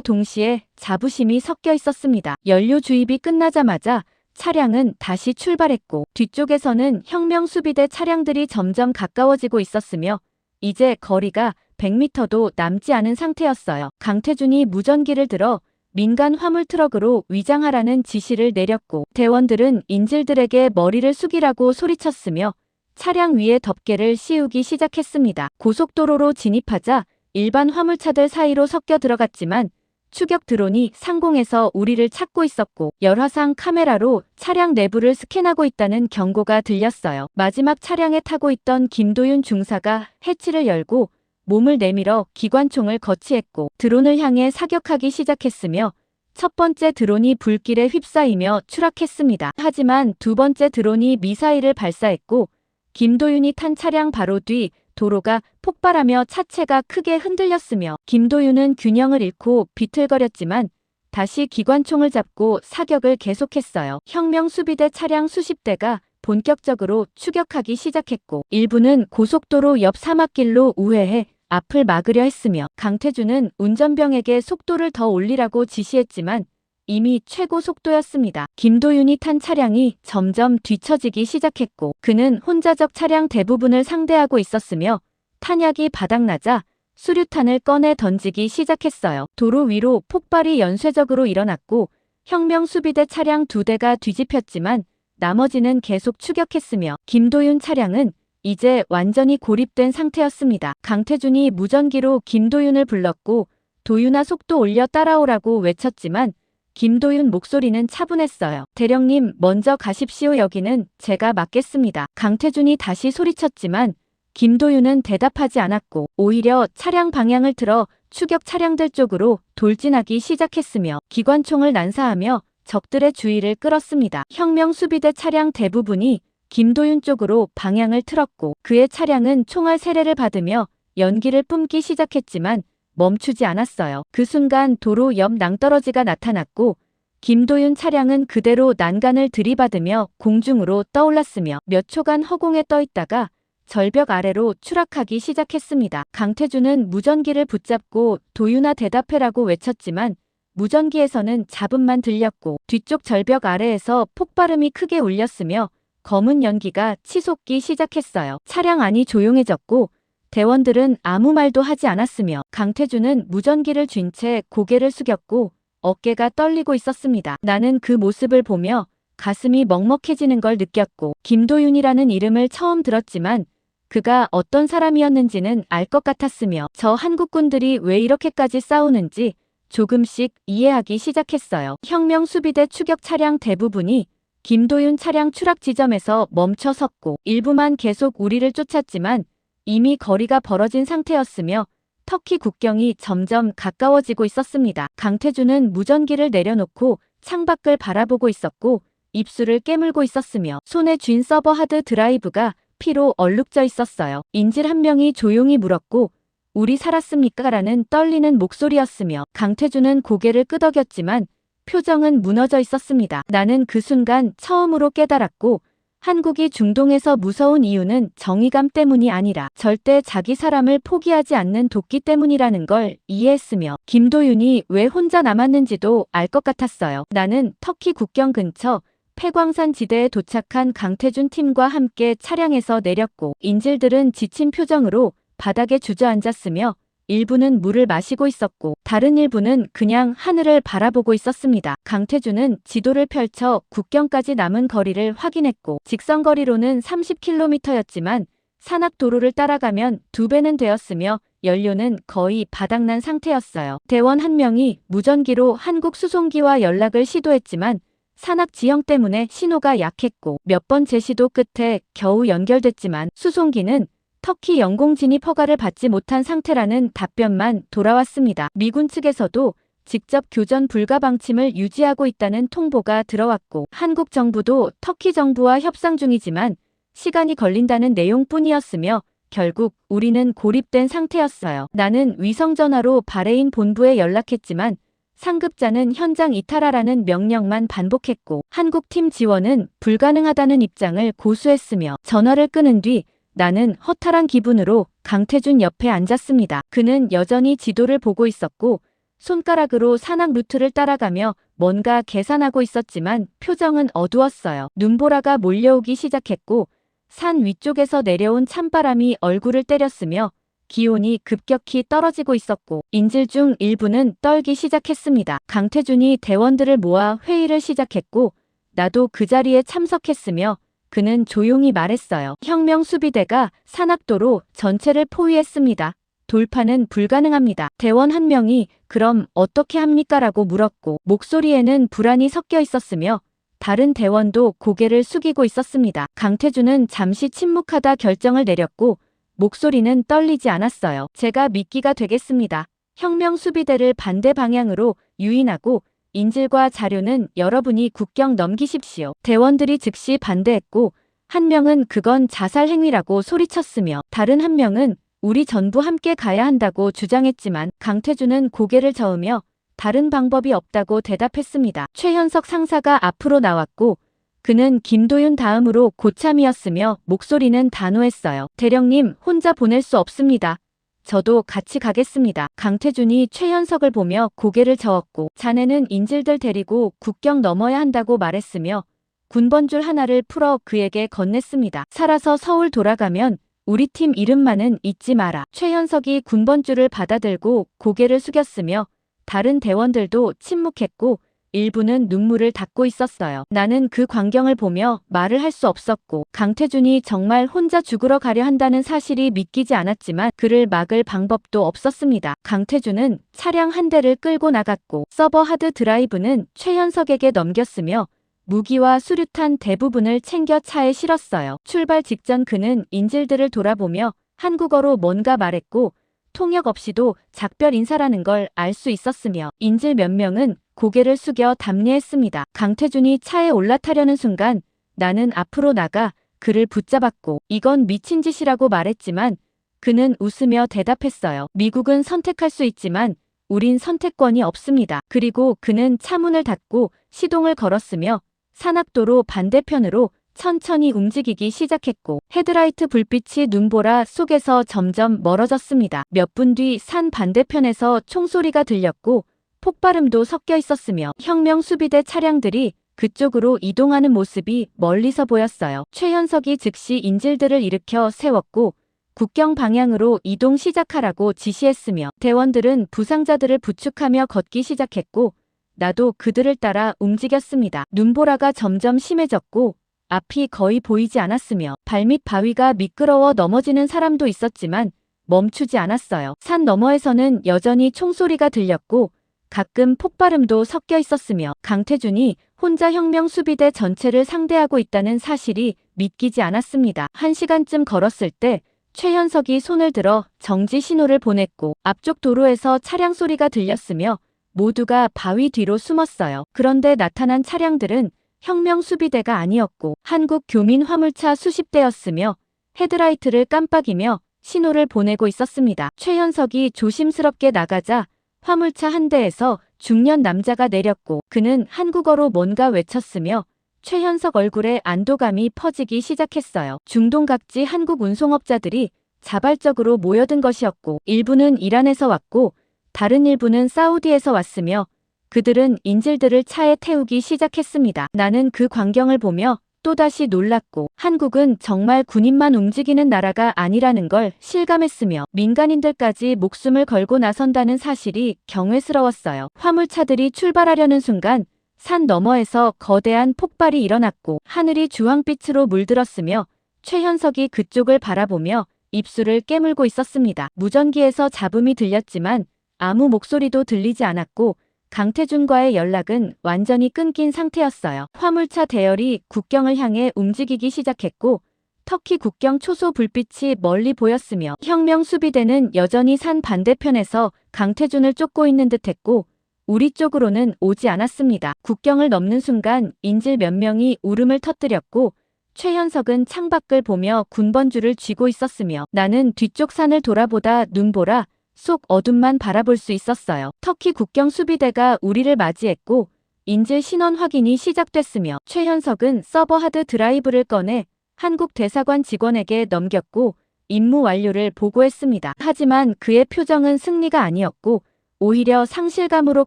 동시에 자부심이 섞여 있었습니다. 연료 주입이 끝나자마자 차량은 다시 출발했고 뒤쪽에서는 혁명수비대 차량들이 점점 가까워지고 있었으며 이제 거리가 100m도 남지 않은 상태였어요. 강태준이 무전기를 들어 민간 화물 트럭으로 위장하라는 지시를 내렸고 대원들은 인질들에게 머리를 숙이라고 소리쳤으며 차량 위에 덮개를 씌우기 시작했습니다. 고속도로로 진입하자 일반 화물차들 사이로 섞여 들어갔지만 추격 드론이 상공에서 우리를 찾고 있었고 열화상 카메라로 차량 내부를 스캔하고 있다는 경고가 들렸어요. 마지막 차량에 타고 있던 김도윤 중사가 해치를 열고 몸을 내밀어 기관총을 거치했고 드론을 향해 사격하기 시작했으며 첫 번째 드론이 불길에 휩싸이며 추락했습니다. 하지만 두 번째 드론이 미사일을 발사했고 김도윤이 탄 차량 바로 뒤 도로가 폭발하며 차체가 크게 흔들렸으며 김도윤은 균형을 잃고 비틀거렸지만 다시 기관총을 잡고 사격을 계속했어요. 혁명수비대 차량 수십 대가 본격적으로 추격하기 시작했고 일부는 고속도로 옆 사막길로 우회해 앞을 막으려 했으며 강태준은 운전병에게 속도를 더 올리라고 지시했지만 이미 최고 속도였습니다. 김도윤이 탄 차량이 점점 뒤처지기 시작했고 그는 혼자적 차량 대부분을 상대하고 있었으며 탄약이 바닥나자 수류탄을 꺼내 던지기 시작했어요. 도로 위로 폭발이 연쇄적으로 일어났고 혁명수비대 차량 2대가 뒤집혔지만 나머지는 계속 추격했으며 김도윤 차량은 이제 완전히 고립된 상태였습니다. 강태준이 무전기로 김도윤을 불렀고 도윤아 속도 올려 따라오라고 외쳤지만 김도윤 목소리는 차분했어요. 대령님 먼저 가십시오. 여기는 제가 맡겠습니다. 강태준이 다시 소리쳤지만 김도윤은 대답하지 않았고 오히려 차량 방향을 틀어 추격 차량들 쪽으로 돌진하기 시작했으며 기관총을 난사하며 적들의 주의를 끌었습니다. 혁명수비대 차량 대부분이 김도윤 쪽으로 방향을 틀었고 그의 차량은 총알 세례를 받으며 연기를 뿜기 시작했지만 멈추지 않았어요. 그 순간 도로 옆 낭떠러지가 나타났고 김도윤 차량은 그대로 난간을 들이받으며 공중으로 떠올랐으며 몇 초간 허공에 떠 있다가 절벽 아래로 추락하기 시작했습니다. 강태준은 무전기를 붙잡고 도윤아 대답해라고 외쳤지만 무전기에서는 잡음만 들렸고 뒤쪽 절벽 아래에서 폭발음이 크게 울렸으며 검은 연기가 치솟기 시작했어요. 차량 안이 조용해졌고 대원들은 아무 말도 하지 않았으며 강태준은 무전기를 쥔 채 고개를 숙였고 어깨가 떨리고 있었습니다. 나는 그 모습을 보며 가슴이 먹먹해지는 걸 느꼈고 김도윤이라는 이름을 처음 들었지만 그가 어떤 사람이었는지는 알 것 같았으며 저 한국군들이 왜 이렇게까지 싸우는지 조금씩 이해하기 시작했어요. 혁명수비대 추격 차량 대부분이 김도윤 차량 추락 지점에서 멈춰 섰고 일부만 계속 우리를 쫓았지만 이미 거리가 벌어진 상태였으며 터키 국경이 점점 가까워지고 있었습니다. 강태준은 무전기를 내려놓고 창밖을 바라보고 있었고 입술을 깨물고 있었으며 손에 쥔 서버 하드 드라이브가 피로 얼룩져 있었어요. 인질 한 명이 조용히 물었고 우리 살았습니까? 라는 떨리는 목소리였으며 강태준은 고개를 끄덕였지만 표정은 무너져 있었습니다. 나는 그 순간 처음으로 깨달았고 한국이 중동에서 무서운 이유는 정의감 때문이 아니라 절대 자기 사람을 포기하지 않는 도끼 때문이라는 걸 이해했으며 김도윤이 왜 혼자 남았는지도 알 것 같았어요. 나는 터키 국경 근처 폐광산 지대에 도착한 강태준 팀과 함께 차량에서 내렸고 인질들은 지친 표정으로 바닥에 주저앉았으며 일부는 물을 마시고 있었고 다른 일부는 그냥 하늘을 바라보고 있었습니다. 강태준은 지도를 펼쳐 국경까지 남은 거리를 확인했고 직선거리로는 30km였지만 산악도로를 따라가면 2배는 되었으며 연료는 거의 바닥난 상태였어요. 대원 한 명이 무전기로 한국 수송기와 연락을 시도했지만 산악 지형 때문에 신호가 약했고 몇 번 재시도 끝에 겨우 연결됐지만 수송기는 터키 영공 진입 허가를 받지 못한 상태라는 답변만 돌아왔습니다. 미군 측에서도 직접 교전 불가 방침을 유지하고 있다는 통보가 들어왔고 한국 정부도 터키 정부와 협상 중이지만 시간이 걸린다는 내용뿐이었으며 결국 우리는 고립된 상태였어요. 나는 위성전화로 바레인 본부에 연락했지만 상급자는 현장 이탈하라는 명령만 반복했고 한국팀 지원은 불가능하다는 입장을 고수했으며 전화를 끊은 뒤 나는 허탈한 기분으로 강태준 옆에 앉았습니다. 그는 여전히 지도를 보고 있었고 손가락으로 산악 루트를 따라가며 뭔가 계산하고 있었지만 표정은 어두웠어요. 눈보라가 몰려오기 시작했고 산 위쪽에서 내려온 찬바람이 얼굴을 때렸으며 기온이 급격히 떨어지고 있었고 인질 중 일부는 떨기 시작했습니다. 강태준이 대원들을 모아 회의를 시작했고 나도 그 자리에 참석했으며 그는 조용히 말했어요. 혁명수비대가 산악도로 전체를 포위했습니다. 돌파는 불가능합니다. 대원 한 명이 그럼 어떻게 합니까? 라고 물었고 목소리에는 불안이 섞여 있었으며 다른 대원도 고개를 숙이고 있었습니다. 강태준은 잠시 침묵하다 결정을 내렸고 목소리는 떨리지 않았어요. 제가 미끼가 되겠습니다. 혁명수비대를 반대 방향으로 유인하고 인질과 자료는 여러분이 국경 넘기십시오. 대원들이 즉시 반대했고 한 명은 그건 자살 행위라고 소리쳤으며 다른 한 명은 우리 전부 함께 가야 한다고 주장했지만 강태준은 고개를 저으며 다른 방법이 없다고 대답했습니다. 최현석 상사가 앞으로 나왔고 그는 김도윤 다음으로 고참이었으며 목소리는 단호했어요. 대령님, 혼자 보낼 수 없습니다. 저도 같이 가겠습니다. 강태준이 최현석을 보며 고개를 저었고 자네는 인질들 데리고 국경 넘어야 한다고 말했으며 군번줄 하나를 풀어 그에게 건넸습니다. 살아서 서울 돌아가면 우리 팀 이름만은 잊지 마라. 최현석이 군번줄을 받아들고 고개를 숙였으며 다른 대원들도 침묵했고 일부는 눈물을 닦고 있었어요. 나는 그 광경을 보며 말을 할 수 없었고 강태준이 정말 혼자 죽으러 가려 한다는 사실이 믿기지 않았지만 그를 막을 방법도 없었습니다. 강태준은 차량 한 대를 끌고 나갔고 서버 하드 드라이브는 최현석에게 넘겼으며 무기와 수류탄 대부분을 챙겨 차에 실었어요. 출발 직전 그는 인질들을 돌아보며 한국어로 뭔가 말했고 통역 없이도 작별 인사라는 걸 알 수 있었으며 인질 몇 명은 고개를 숙여 답례했습니다. 강태준이 차에 올라타려는 순간 나는 앞으로 나가 그를 붙잡았고 이건 미친 짓이라고 말했지만 그는 웃으며 대답했어요. 미국은 선택할 수 있지만 우린 선택권이 없습니다. 그리고 그는 차문을 닫고 시동을 걸었으며 산악도로 반대편으로 천천히 움직이기 시작했고 헤드라이트 불빛이 눈보라 속에서 점점 멀어졌습니다. 몇 분 뒤 산 반대편에서 총소리가 들렸고 폭발음도 섞여 있었으며 혁명수비대 차량들이 그쪽으로 이동하는 모습이 멀리서 보였어요. 최현석이 즉시 인질들을 일으켜 세웠고 국경 방향으로 이동 시작하라고 지시했으며 대원들은 부상자들을 부축하며 걷기 시작했고 나도 그들을 따라 움직였습니다. 눈보라가 점점 심해졌고 앞이 거의 보이지 않았으며 발밑 바위가 미끄러워 넘어지는 사람도 있었지만 멈추지 않았어요. 산 너머에서는 여전히 총소리가 들렸고 가끔 폭발음도 섞여 있었으며 강태준이 혼자 혁명수비대 전체를 상대하고 있다는 사실이 믿기지 않았습니다. 1시간쯤 걸었을 때 최현석이 손을 들어 정지 신호를 보냈고 앞쪽 도로에서 차량 소리가 들렸으며 모두가 바위 뒤로 숨었어요. 그런데 나타난 차량들은 혁명수비대가 아니었고 한국 교민 화물차 수십 대였으며 헤드라이트를 깜빡이며 신호를 보내고 있었습니다. 최현석이 조심스럽게 나가자 화물차 한 대에서 중년 남자가 내렸고 그는 한국어로 뭔가 외쳤으며 최현석 얼굴에 안도감이 퍼지기 시작했어요. 중동 각지 한국 운송업자들이 자발적으로 모여든 것이었고 일부는 이란에서 왔고 다른 일부는 사우디에서 왔으며 그들은 인질들을 차에 태우기 시작했습니다. 나는 그 광경을 보며 또다시 놀랐고 한국은 정말 군인만 움직이는 나라가 아니라는 걸 실감했으며 민간인들까지 목숨을 걸고 나선다는 사실이 경외스러웠어요. 화물차들이 출발하려는 순간 산 너머에서 거대한 폭발이 일어났고 하늘이 주황빛으로 물들었으며 최현석이 그쪽을 바라보며 입술을 깨물고 있었습니다. 무전기에서 잡음이 들렸지만 아무 목소리도 들리지 않았고 강태준과의 연락은 완전히 끊긴 상태였어요. 화물차 대열이 국경을 향해 움직이기 시작했고 터키 국경 초소 불빛이 멀리 보였으며 혁명수비대는 여전히 산 반대편에서 강태준을 쫓고 있는 듯했고 우리 쪽으로는 오지 않았습니다. 국경을 넘는 순간 인질 몇 명이 울음을 터뜨렸고 최현석은 창밖을 보며 군번줄을 쥐고 있었으며 나는 뒤쪽 산을 돌아보다 눈보라 속 어둠만 바라볼 수 있었어요. 터키 국경 수비대가 우리를 맞이했고 인질 신원 확인이 시작됐으며 최현석은 서버 하드 드라이브를 꺼내 한국 대사관 직원에게 넘겼고 임무 완료를 보고했습니다. 하지만 그의 표정은 승리가 아니었고 오히려 상실감으로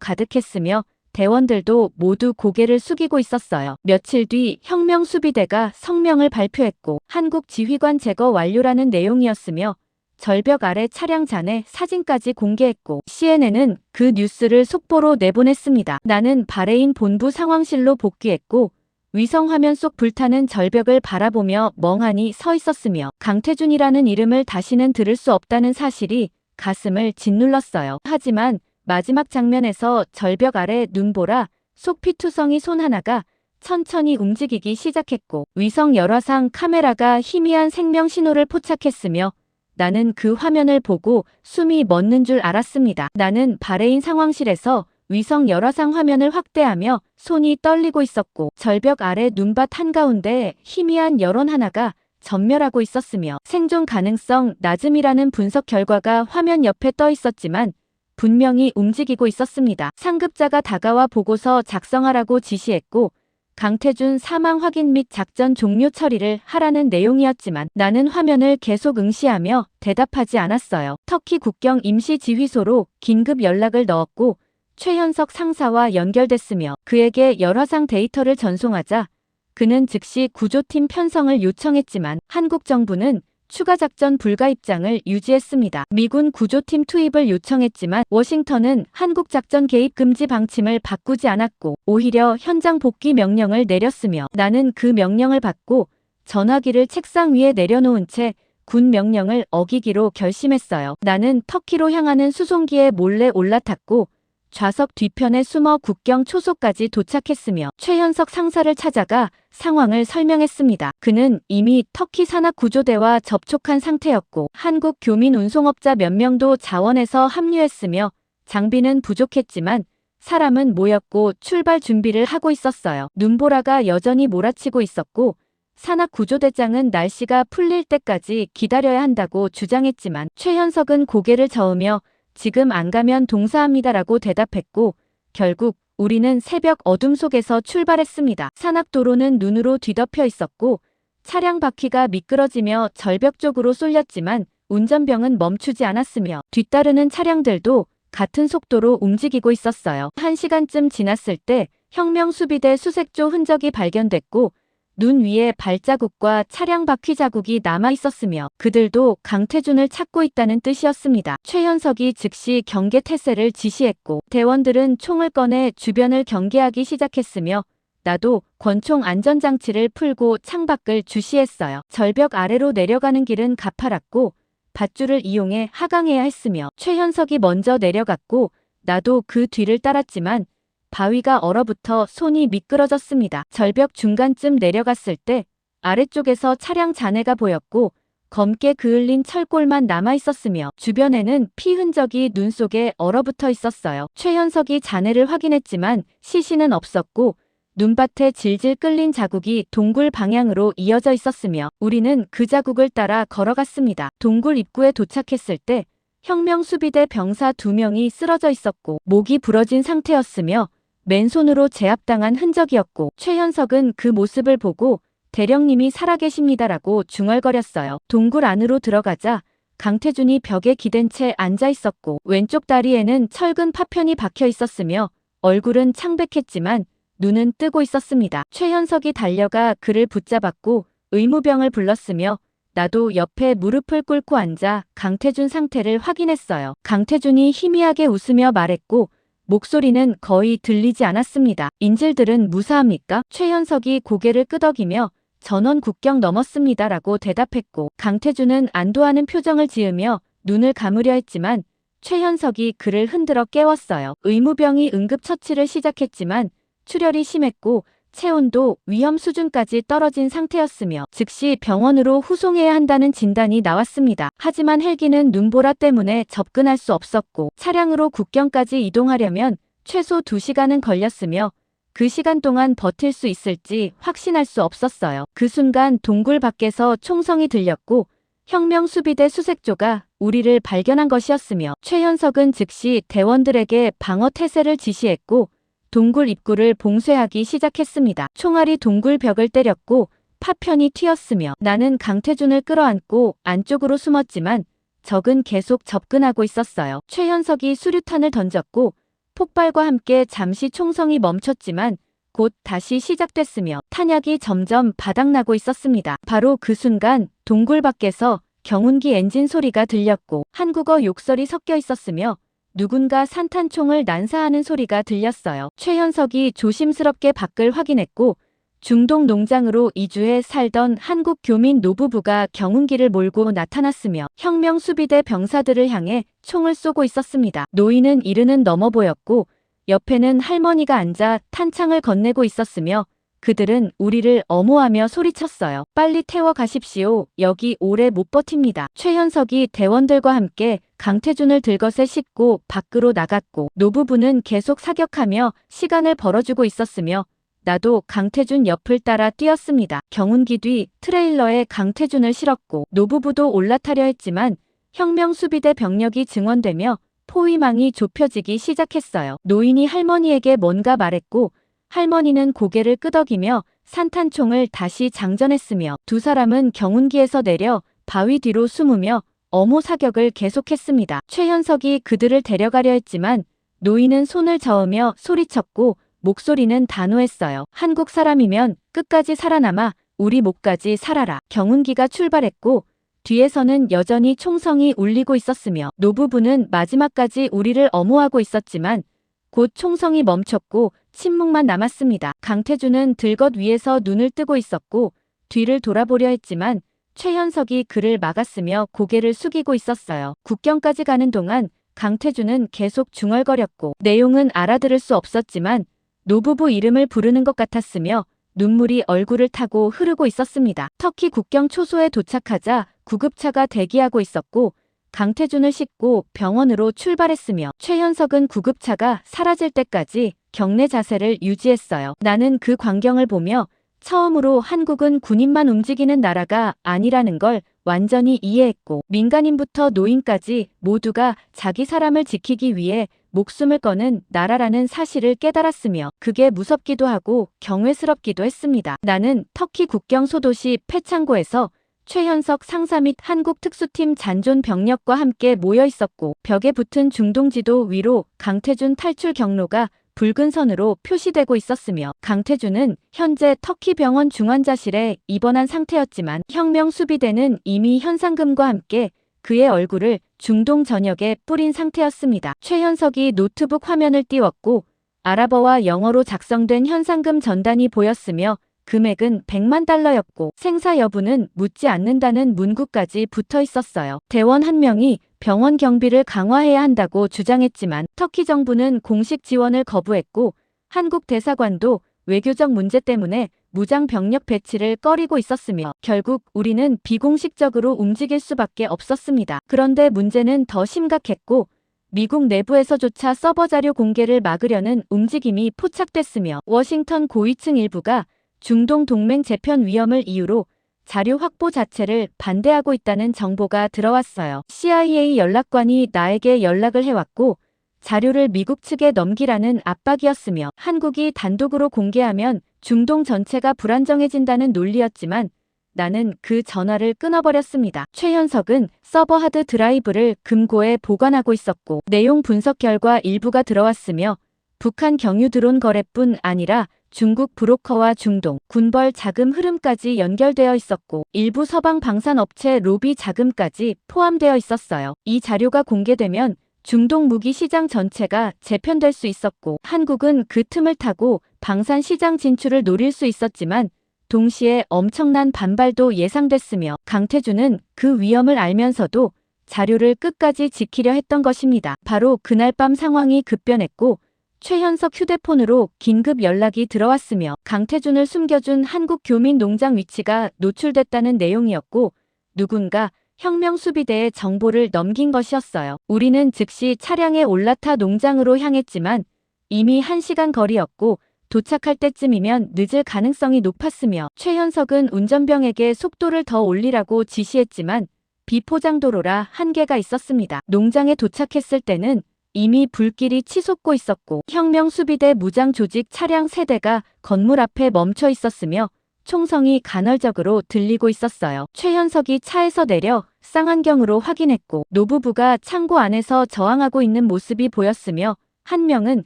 가득했으며 대원들도 모두 고개를 숙이고 있었어요. 며칠 뒤 혁명수비대가 성명을 발표했고 한국 지휘관 제거 완료라는 내용이었으며 절벽 아래 차량 잔해 사진까지 공개했고 CNN은 그 뉴스를 속보로 내보냈습니다. 나는 바레인 본부 상황실로 복귀했고 위성화면 속 불타는 절벽을 바라보며 멍하니 서 있었으며 강태준이라는 이름을 다시는 들을 수 없다는 사실이 가슴을 짓눌렀어요. 하지만 마지막 장면에서 절벽 아래 눈보라 속 피투성이 손 하나가 천천히 움직이기 시작했고 위성 열화상 카메라가 희미한 생명 신호를 포착했으며 나는 그 화면을 보고 숨이 멎는 줄 알았습니다. 나는 바레인 상황실에서 위성 열화상 화면을 확대하며 손이 떨리고 있었고 절벽 아래 눈밭 한가운데 희미한 열원 하나가 전멸하고 있었으며 생존 가능성 낮음이라는 분석 결과가 화면 옆에 떠 있었지만 분명히 움직이고 있었습니다. 상급자가 다가와 보고서 작성하라고 지시했고 강태준 사망 확인 및 작전 종료 처리를 하라는 내용이었지만 나는 화면을 계속 응시하며 대답하지 않았어요. 터키 국경 임시지휘소로 긴급 연락을 넣었고 최현석 상사와 연결됐으며 그에게 열화상 데이터를 전송하자 그는 즉시 구조팀 편성을 요청했지만 한국 정부는 추가 작전 불가 입장을 유지했습니다. 미군 구조팀 투입을 요청했지만 워싱턴은 한국 작전 개입 금지 방침을 바꾸지 않았고 오히려 현장 복귀 명령을 내렸으며 나는 그 명령을 받고 전화기를 책상 위에 내려놓은 채 군 명령을 어기기로 결심했어요. 나는 터키로 향하는 수송기에 몰래 올라탔고 좌석 뒤편에 숨어 국경 초소까지 도착했으며 최현석 상사를 찾아가 상황을 설명했습니다. 그는 이미 터키 산악구조대와 접촉한 상태였고 한국 교민 운송업자 몇 명도 자원해서 합류했으며 장비는 부족했지만 사람은 모였고 출발 준비를 하고 있었어요. 눈보라가 여전히 몰아치고 있었고 산악구조대장은 날씨가 풀릴 때까지 기다려야 한다고 주장했지만 최현석은 고개를 저으며 지금 안 가면 동사합니다라고 대답했고 결국 우리는 새벽 어둠 속에서 출발했습니다. 산악도로는 눈으로 뒤덮여 있었고 차량 바퀴가 미끄러지며 절벽 쪽으로 쏠렸지만 운전병은 멈추지 않았으며 뒤따르는 차량들도 같은 속도로 움직이고 있었어요. 1시간쯤 지났을 때 혁명수비대 수색조 흔적이 발견됐고 눈 위에 발자국과 차량 바퀴 자국이 남아 있었으며 그들도 강태준을 찾고 있다는 뜻이었습니다. 최현석이 즉시 경계 태세를 지시했고 대원들은 총을 꺼내 주변을 경계하기 시작했으며 나도 권총 안전장치를 풀고 창밖을 주시했어요. 절벽 아래로 내려가는 길은 가파랐고 밧줄을 이용해 하강해야 했으며 최현석이 먼저 내려갔고 나도 그 뒤를 따랐지만 바위가 얼어붙어 손이 미끄러졌습니다. 절벽 중간쯤 내려갔을 때 아래쪽에서 차량 잔해가 보였고 검게 그을린 철골만 남아 있었으며 주변에는 피 흔적이 눈 속에 얼어붙어 있었어요. 최현석이 잔해를 확인했지만 시신은 없었고 눈밭에 질질 끌린 자국이 동굴 방향으로 이어져 있었으며 우리는 그 자국을 따라 걸어갔습니다. 동굴 입구에 도착했을 때 혁명수비대 병사 2명이 쓰러져 있었고 목이 부러진 상태였으며 맨손으로 제압당한 흔적이었고 최현석은 그 모습을 보고 대령님이 살아계십니다라고 중얼거렸어요. 동굴 안으로 들어가자 강태준이 벽에 기댄 채 앉아 있었고 왼쪽 다리에는 철근 파편이 박혀 있었으며 얼굴은 창백했지만 눈은 뜨고 있었습니다. 최현석이 달려가 그를 붙잡았고 의무병을 불렀으며 나도 옆에 무릎을 꿇고 앉아 강태준 상태를 확인했어요. 강태준이 희미하게 웃으며 말했고 목소리는 거의 들리지 않았습니다. 인질들은 무사합니까? 최현석이 고개를 끄덕이며 전원 국경 넘었습니다라고 대답했고 강태준은 안도하는 표정을 지으며 눈을 감으려 했지만 최현석이 그를 흔들어 깨웠어요. 의무병이 응급처치를 시작했지만 출혈이 심했고 체온도 위험 수준까지 떨어진 상태였으며 즉시 병원으로 후송해야 한다는 진단이 나왔습니다. 하지만 헬기는 눈보라 때문에 접근할 수 없었고 차량으로 국경까지 이동하려면 최소 2시간은 걸렸으며 그 시간 동안 버틸 수 있을지 확신할 수 없었어요. 그 순간 동굴 밖에서 총성이 들렸고 혁명수비대 수색조가 우리를 발견한 것이었으며 최현석은 즉시 대원들에게 방어 태세를 지시했고 동굴 입구를 봉쇄하기 시작했습니다. 총알이 동굴 벽을 때렸고 파편이 튀었으며 나는 강태준을 끌어안고 안쪽으로 숨었지만 적은 계속 접근하고 있었어요. 최현석이 수류탄을 던졌고 폭발과 함께 잠시 총성이 멈췄지만 곧 다시 시작됐으며 탄약이 점점 바닥나고 있었습니다. 바로 그 순간 동굴 밖에서 경운기 엔진 소리가 들렸고 한국어 욕설이 섞여 있었으며 누군가 산탄총을 난사하는 소리가 들렸어요. 최현석이 조심스럽게 밖을 확인했고 중동 농장으로 이주해 살던 한국 교민 노부부가 경운기를 몰고 나타났으며 혁명수비대 병사들을 향해 총을 쏘고 있었습니다. 노인은 이르는 넘어 보였고 옆에는 할머니가 앉아 탄창을 건네고 있었으며 그들은 우리를 엄호하며 소리쳤어요. 빨리 태워 가십시오. 여기 오래 못 버팁니다. 최현석이 대원들과 함께 강태준을 들것에 싣고 밖으로 나갔고 노부부는 계속 사격하며 시간을 벌어주고 있었으며 나도 강태준 옆을 따라 뛰었습니다. 경운기 뒤 트레일러에 강태준을 실었고 노부부도 올라타려 했지만 혁명수비대 병력이 증원되며 포위망이 좁혀지기 시작했어요. 노인이 할머니에게 뭔가 말했고 할머니는 고개를 끄덕이며 산탄총을 다시 장전했으며 두 사람은 경운기에서 내려 바위 뒤로 숨으며 어모 사격을 계속했습니다. 최현석이 그들을 데려가려 했지만 노인은 손을 저으며 소리쳤고 목소리는 단호했어요. 한국 사람이면 끝까지 살아남아 우리 목까지 살아라. 경운기가 출발했고 뒤에서는 여전히 총성이 울리고 있었으며 노부부는 마지막까지 우리를 엄호하고 있었지만 곧 총성이 멈췄고 침묵만 남았습니다. 강태준은 들것 위에서 눈을 뜨고 있었고 뒤를 돌아보려 했지만 최현석이 그를 막았으며 고개를 숙이고 있었어요. 국경까지 가는 동안 강태준은 계속 중얼거렸고 내용은 알아들을 수 없었지만 노부부 이름을 부르는 것 같았으며 눈물이 얼굴을 타고 흐르고 있었습니다. 터키 국경 초소에 도착하자 구급차가 대기하고 있었고 강태준을 싣고 병원으로 출발했으며 최현석은 구급차가 사라질 때까지 경내 자세를 유지했어요. 나는 그 광경을 보며 처음으로 한국은 군인만 움직이는 나라가 아니라는 걸 완전히 이해했고 민간인부터 노인까지 모두가 자기 사람을 지키기 위해 목숨을 거는 나라라는 사실을 깨달았으며 그게 무섭기도 하고 경외스럽기도 했습니다. 나는 터키 국경 소도시 페창고에서 최현석 상사 및 한국 특수팀 잔존 병력과 함께 모여 있었고 벽에 붙은 중동지도 위로 강태준 탈출 경로가 붉은 선으로 표시되고 있었으며 강태준은 현재 터키 병원 중환자실에 입원한 상태였지만 혁명수비대는 이미 현상금과 함께 그의 얼굴을 중동 전역에 뿌린 상태였습니다. 최현석이 노트북 화면을 띄웠고 아랍어와 영어로 작성된 현상금 전단이 보였으며 금액은 100만 달러였고 생사 여부는 묻지 않는다는 문구까지 붙어 있었어요. 대원 한 명이 병원 경비를 강화해야 한다고 주장했지만 터키 정부는 공식 지원을 거부했고 한국 대사관도 외교적 문제 때문에 무장 병력 배치를 꺼리고 있었으며 결국 우리는 비공식적으로 움직일 수밖에 없었습니다. 그런데 문제는 더 심각했고 미국 내부에서조차 서버 자료 공개를 막으려는 움직임이 포착됐으며 워싱턴 고위층 일부가 중동 동맹 재편 위험을 이유로 자료 확보 자체를 반대하고 있다는 정보가 들어왔어요. CIA 연락관이 나에게 연락을 해왔고 자료를 미국 측에 넘기라는 압박이었으며 한국이 단독으로 공개하면 중동 전체가 불안정해진다는 논리였지만 나는 그 전화를 끊어버렸습니다. 최현석은 서버 하드 드라이브를 금고에 보관하고 있었고 내용 분석 결과 일부가 들어왔으며 북한 경유 드론 거래뿐 아니라 중국 브로커와 중동, 군벌 자금 흐름까지 연결되어 있었고 일부 서방 방산업체 로비 자금까지 포함되어 있었어요. 이 자료가 공개되면 중동 무기 시장 전체가 재편될 수 있었고 한국은 그 틈을 타고 방산 시장 진출을 노릴 수 있었지만 동시에 엄청난 반발도 예상됐으며 강태준은 그 위험을 알면서도 자료를 끝까지 지키려 했던 것입니다. 바로 그날 밤 상황이 급변했고 최현석 휴대폰으로 긴급 연락이 들어왔으며 강태준을 숨겨준 한국 교민 농장 위치가 노출됐다는 내용이었고 누군가 혁명수비대에 정보를 넘긴 것이었어요. 우리는 즉시 차량에 올라타 농장으로 향했지만 이미 1시간 거리였고 도착할 때쯤이면 늦을 가능성이 높았으며 최현석은 운전병에게 속도를 더 올리라고 지시했지만 비포장도로라 한계가 있었습니다. 농장에 도착했을 때는 이미 불길이 치솟고 있었고 혁명수비대 무장조직 차량 3대가 건물 앞에 멈춰 있었으며 총성이 간헐적으로 들리고 있었어요. 최현석이 차에서 내려 쌍안경으로 확인했고 노부부가 창고 안에서 저항하고 있는 모습이 보였으며 한 명은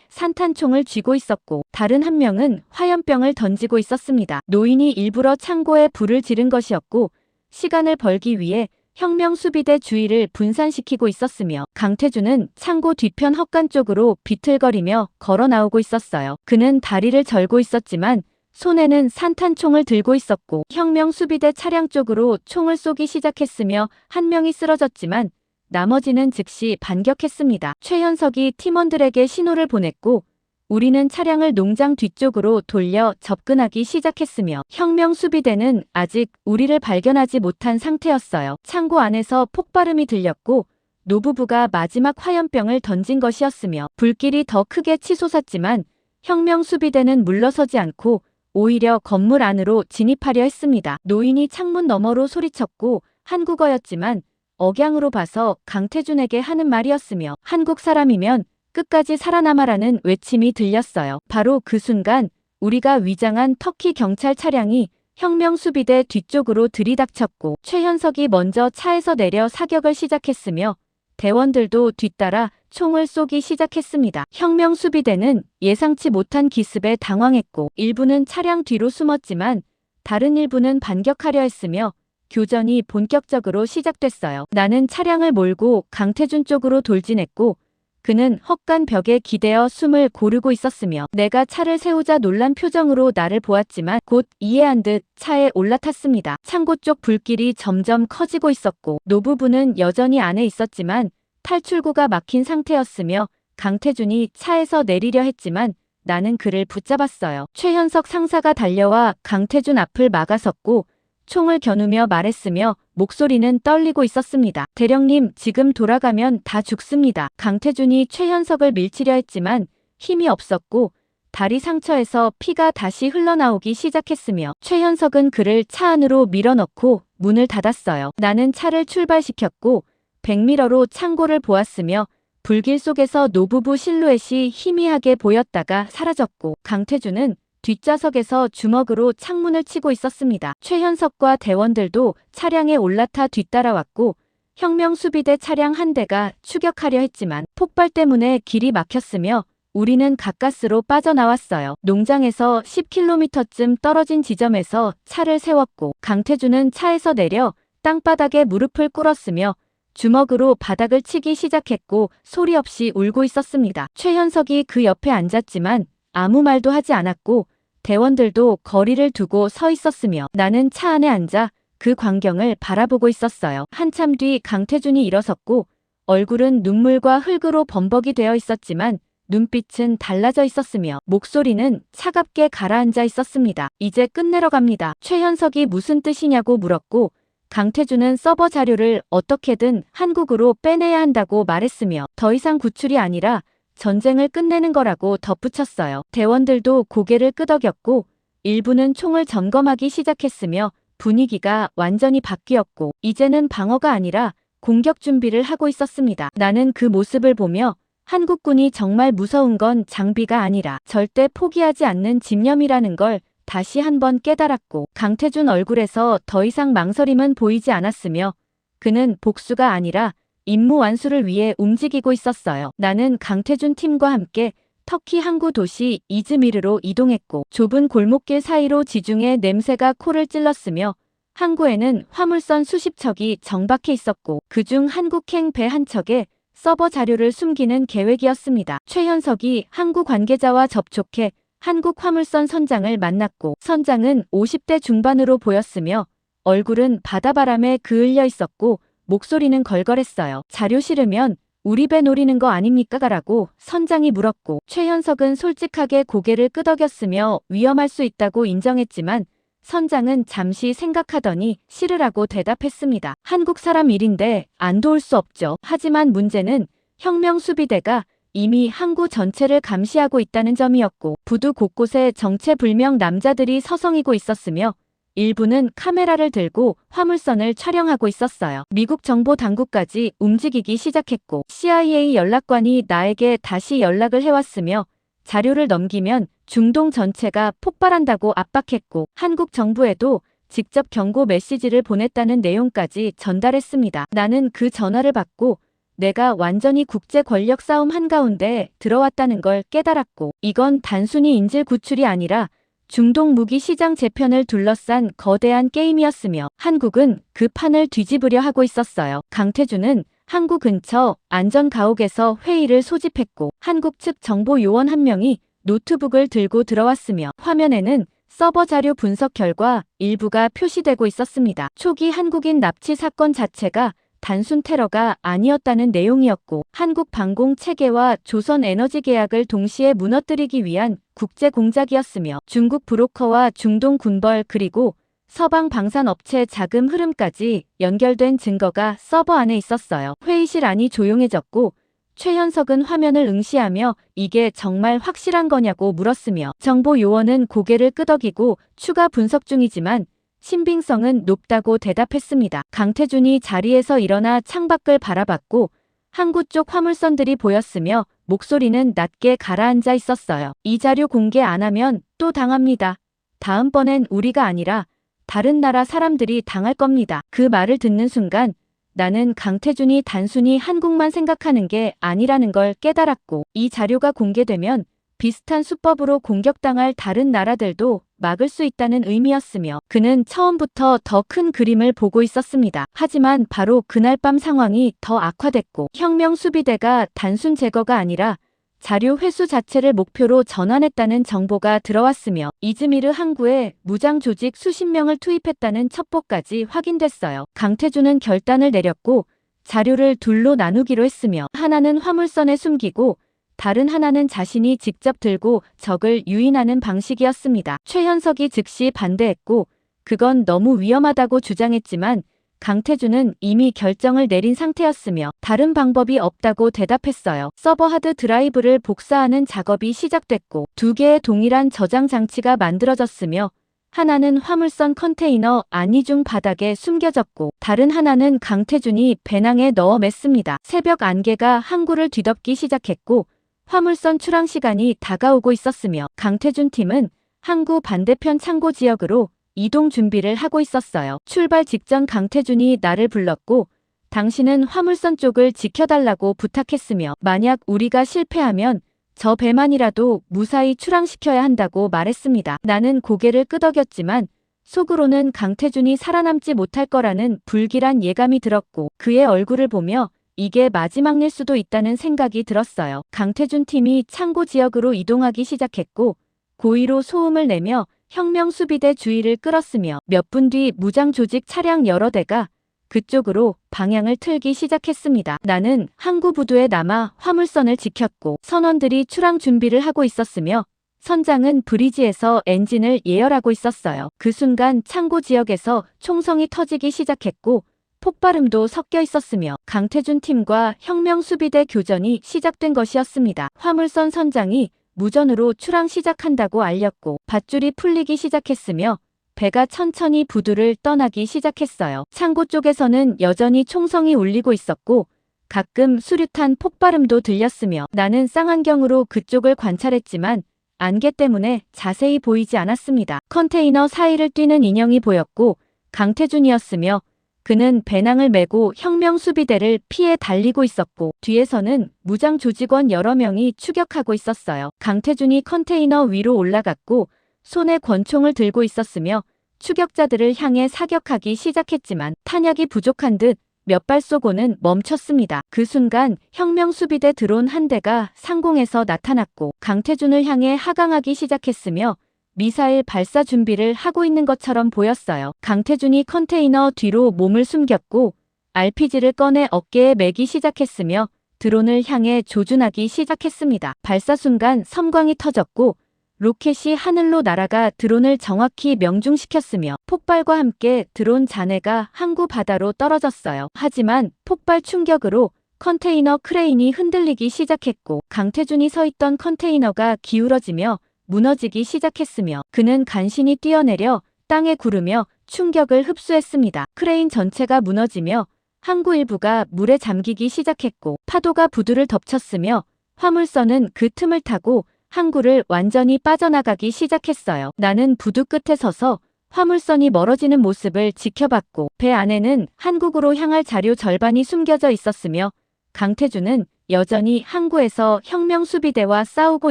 산탄총을 쥐고 있었고 다른 한 명은 화염병을 던지고 있었습니다. 노인이 일부러 창고에 불을 지른 것이었고 시간을 벌기 위해 혁명수비대 주위를 분산시키고 있었으며 강태준은 창고 뒤편 헛간 쪽으로 비틀거리며 걸어 나오고 있었어요. 그는 다리를 절고 있었지만 손에는 산탄총을 들고 있었고 혁명수비대 차량 쪽으로 총을 쏘기 시작했으며 한 명이 쓰러졌지만 나머지는 즉시 반격했습니다. 최현석이 팀원들에게 신호를 보냈고 우리는 차량을 농장 뒤쪽으로 돌려 접근하기 시작했으며 혁명수비대는 아직 우리를 발견하지 못한 상태였어요. 창고 안에서 폭발음이 들렸고 노부부가 마지막 화염병을 던진 것이었으며 불길이 더 크게 치솟았지만 혁명수비대는 물러서지 않고 오히려 건물 안으로 진입하려 했습니다. 노인이 창문 너머로 소리쳤고 한국어였지만 억양으로 봐서 강태준에게 하는 말이었으며 한국 사람이면 끝까지 살아남아라는 외침이 들렸어요. 바로 그 순간 우리가 위장한 터키 경찰 차량이 혁명수비대 뒤쪽으로 들이닥쳤고 최현석이 먼저 차에서 내려 사격을 시작했으며 대원들도 뒤따라 총을 쏘기 시작했습니다. 혁명수비대는 예상치 못한 기습에 당황했고 일부는 차량 뒤로 숨었지만 다른 일부는 반격하려 했으며 교전이 본격적으로 시작됐어요. 나는 차량을 몰고 강태준 쪽으로 돌진했고 그는 헛간 벽에 기대어 숨을 고르고 있었으며 내가 차를 세우자 놀란 표정으로 나를 보았지만 곧 이해한 듯 차에 올라탔습니다. 창고 쪽 불길이 점점 커지고 있었고 노부부는 여전히 안에 있었지만 탈출구가 막힌 상태였으며 강태준이 차에서 내리려 했지만 나는 그를 붙잡았어요. 최현석 상사가 달려와 강태준 앞을 막아섰고 총을 겨누며 말했으며 목소리는 떨리고 있었습니다. 대령님, 지금 돌아가면 다 죽습니다. 강태준이 최현석을 밀치려 했지만 힘이 없었고 다리 상처에서 피가 다시 흘러나오기 시작했으며 최현석은 그를 차 안으로 밀어넣고 문을 닫았어요. 나는 차를 출발시켰고 백미러로 창고를 보았으며 불길 속에서 노부부 실루엣이 희미하게 보였다가 사라졌고 강태준은 뒷좌석에서 주먹으로 창문을 치고 있었습니다. 최현석과 대원들도 차량에 올라타 뒤따라왔고 혁명수비대 차량 한 대가 추격하려 했지만 폭발 때문에 길이 막혔으며 우리는 가까스로 빠져나왔어요. 농장에서 10km쯤 떨어진 지점에서 차를 세웠고 강태준은 차에서 내려 땅바닥에 무릎을 꿇었으며 주먹으로 바닥을 치기 시작했고 소리 없이 울고 있었습니다. 최현석이 그 옆에 앉았지만 아무 말도 하지 않았고 대원들도 거리를 두고 서 있었으며 나는 차 안에 앉아 그 광경을 바라보고 있었어요. 한참 뒤 강태준이 일어섰고 얼굴은 눈물과 흙으로 범벅이 되어 있었지만 눈빛은 달라져 있었으며 목소리는 차갑게 가라앉아 있었습니다. 이제 끝내러 갑니다. 최현석이 무슨 뜻이냐고 물었고 강태준은 서버 자료를 어떻게든 한국으로 빼내야 한다고 말했으며 더 이상 구출이 아니라 전쟁을 끝내는 거라고 덧붙였어요. 대원들도 고개를 끄덕였고 일부는 총을 점검하기 시작했으며 분위기가 완전히 바뀌었고 이제는 방어가 아니라 공격 준비를 하고 있었습니다. 나는 그 모습을 보며 한국군이 정말 무서운 건 장비가 아니라 절대 포기하지 않는 집념이라는 걸 다시 한번 깨달았고 강태준 얼굴에서 더 이상 망설임은 보이지 않았으며 그는 복수가 아니라 임무 완수를 위해 움직이고 있었어요. 나는 강태준 팀과 함께 터키 항구 도시 이즈미르로 이동했고 좁은 골목길 사이로 지중해 냄새가 코를 찔렀으며 항구에는 화물선 수십 척이 정박해 있었고 그중 한국행 배 한 척에 서버 자료를 숨기는 계획이었습니다. 최현석이 항구 관계자와 접촉해 한국 화물선 선장을 만났고 선장은 50대 중반으로 보였으며 얼굴은 바다바람에 그을려 있었고 목소리는 걸걸했어요. 자료 싫으면 우리 배 노리는 거 아닙니까? 라고 선장이 물었고 최현석은 솔직하게 고개를 끄덕였으며 위험할 수 있다고 인정했지만 선장은 잠시 생각하더니 싫으라고 대답했습니다. 한국 사람 일인데 안 도울 수 없죠. 하지만 문제는 혁명수비대가 이미 항구 전체를 감시하고 있다는 점이었고 부두 곳곳에 정체불명 남자들이 서성이고 있었으며 일부는 카메라를 들고 화물선을 촬영하고 있었어요. 미국 정보 당국까지 움직이기 시작했고 CIA 연락관이 나에게 다시 연락을 해왔으며 자료를 넘기면 중동 전체가 폭발한다고 압박했고 한국 정부에도 직접 경고 메시지를 보냈다는 내용까지 전달했습니다. 나는 그 전화를 받고 내가 완전히 국제 권력 싸움 한가운데 들어왔다는 걸 깨달았고 이건 단순히 인질 구출이 아니라 중동 무기 시장 재편을 둘러싼 거대한 게임이었으며 한국은 그 판을 뒤집으려 하고 있었어요. 강태준은 항구 근처 안전가옥에서 회의를 소집했고 한국 측 정보 요원 한 명이 노트북을 들고 들어왔으며 화면에는 서버 자료 분석 결과 일부가 표시되고 있었습니다. 초기 한국인 납치 사건 자체가 단순 테러가 아니었다는 내용이었고 한국 방공 체계와 조선 에너지 계약을 동시에 무너뜨리기 위한 국제 공작이었으며 중국 브로커와 중동 군벌 그리고 서방 방산업체 자금 흐름까지 연결된 증거가 서버 안에 있었어요. 회의실 안이 조용해졌고 최현석은 화면을 응시하며 이게 정말 확실한 거냐고 물었으며 정보 요원은 고개를 끄덕이고 추가 분석 중이지만 신빙성은 높다고 대답했습니다. 강태준이 자리에서 일어나 창밖을 바라봤고 항구 쪽 화물선들이 보였으며 목소리는 낮게 가라앉아 있었어요. 이 자료 공개 안 하면 또 당합니다. 다음번엔 우리가 아니라 다른 나라 사람들이 당할 겁니다. 그 말을 듣는 순간 나는 강태준이 단순히 한국만 생각하는 게 아니라는 걸 깨달았고 이 자료가 공개되면 비슷한 수법으로 공격당할 다른 나라들도 막을 수 있다는 의미였으며 그는 처음부터 더 큰 그림을 보고 있었습니다. 하지만 바로 그날 밤 상황이 더 악화됐고 혁명수비대가 단순 제거가 아니라 자료 회수 자체를 목표로 전환했다는 정보가 들어왔으며 이즈미르 항구에 무장 조직 수십 명을 투입했다는 첩보까지 확인됐어요. 강태준은 결단을 내렸고 자료를 둘로 나누기로 했으며 하나는 화물선에 숨기고 다른 하나는 자신이 직접 들고 적을 유인하는 방식이었습니다. 최현석이 즉시 반대했고 그건 너무 위험하다고 주장했지만 강태준은 이미 결정을 내린 상태였으며 다른 방법이 없다고 대답했어요. 서버 하드 드라이브를 복사하는 작업이 시작됐고 두 개의 동일한 저장 장치가 만들어졌으며 하나는 화물선 컨테이너 안희중 바닥에 숨겨졌고 다른 하나는 강태준이 배낭에 넣어 맸습니다. 새벽 안개가 항구를 뒤덮기 시작했고 화물선 출항 시간이 다가오고 있었으며 강태준 팀은 항구 반대편 창고 지역으로 이동 준비를 하고 있었어요. 출발 직전 강태준이 나를 불렀고 당신은 화물선 쪽을 지켜달라고 부탁했으며 만약 우리가 실패하면 저 배만이라도 무사히 출항시켜야 한다고 말했습니다. 나는 고개를 끄덕였지만 속으로는 강태준이 살아남지 못할 거라는 불길한 예감이 들었고 그의 얼굴을 보며 이게 마지막일 수도 있다는 생각이 들었어요. 강태준 팀이 창고 지역으로 이동하기 시작했고 고의로 소음을 내며 혁명수비대 주의를 끌었으며 몇 분 뒤 무장 조직 차량 여러 대가 그쪽으로 방향을 틀기 시작했습니다. 나는 항구 부두에 남아 화물선을 지켰고 선원들이 출항 준비를 하고 있었으며 선장은 브리지에서 엔진을 예열하고 있었어요. 그 순간 창고 지역에서 총성이 터지기 시작했고 폭발음도 섞여 있었으며 강태준 팀과 혁명수비대 교전이 시작된 것이었습니다. 화물선 선장이 무전으로 출항 시작한다고 알렸고 밧줄이 풀리기 시작했으며 배가 천천히 부두를 떠나기 시작했어요. 창고 쪽에서는 여전히 총성이 울리고 있었고 가끔 수류탄 폭발음도 들렸으며 나는 쌍안경으로 그쪽을 관찰했지만 안개 때문에 자세히 보이지 않았습니다. 컨테이너 사이를 뛰는 인형이 보였고 강태준이었으며 그는 배낭을 메고 혁명수비대를 피해 달리고 있었고 뒤에서는 무장 조직원 여러 명이 추격하고 있었어요. 강태준이 컨테이너 위로 올라갔고 손에 권총을 들고 있었으며 추격자들을 향해 사격하기 시작했지만 탄약이 부족한 듯 몇 발 쏘고는 멈췄습니다. 그 순간 혁명수비대 드론 한 대가 상공에서 나타났고 강태준을 향해 하강하기 시작했으며 미사일 발사 준비를 하고 있는 것처럼 보였어요. 강태준이 컨테이너 뒤로 몸을 숨겼고 RPG를 꺼내 어깨에 매기 시작했으며 드론을 향해 조준하기 시작했습니다. 발사 순간 섬광이 터졌고 로켓이 하늘로 날아가 드론을 정확히 명중시켰으며 폭발과 함께 드론 잔해가 항구 바다로 떨어졌어요. 하지만 폭발 충격으로 컨테이너 크레인이 흔들리기 시작했고 강태준이 서 있던 컨테이너가 기울어지며 무너지기 시작했으며 그는 간신히 뛰어내려 땅에 구르며 충격을 흡수했습니다. 크레인 전체가 무너지며 항구 일부가 물에 잠기기 시작했고 파도가 부두를 덮쳤으며 화물선은 그 틈을 타고 항구를 완전히 빠져나가기 시작했어요. 나는 부두 끝에 서서 화물선이 멀어지는 모습을 지켜봤고 배 안에는 한국으로 향할 자료 절반이 숨겨져 있었으며 강태준은 여전히 항구에서 혁명수비대와 싸우고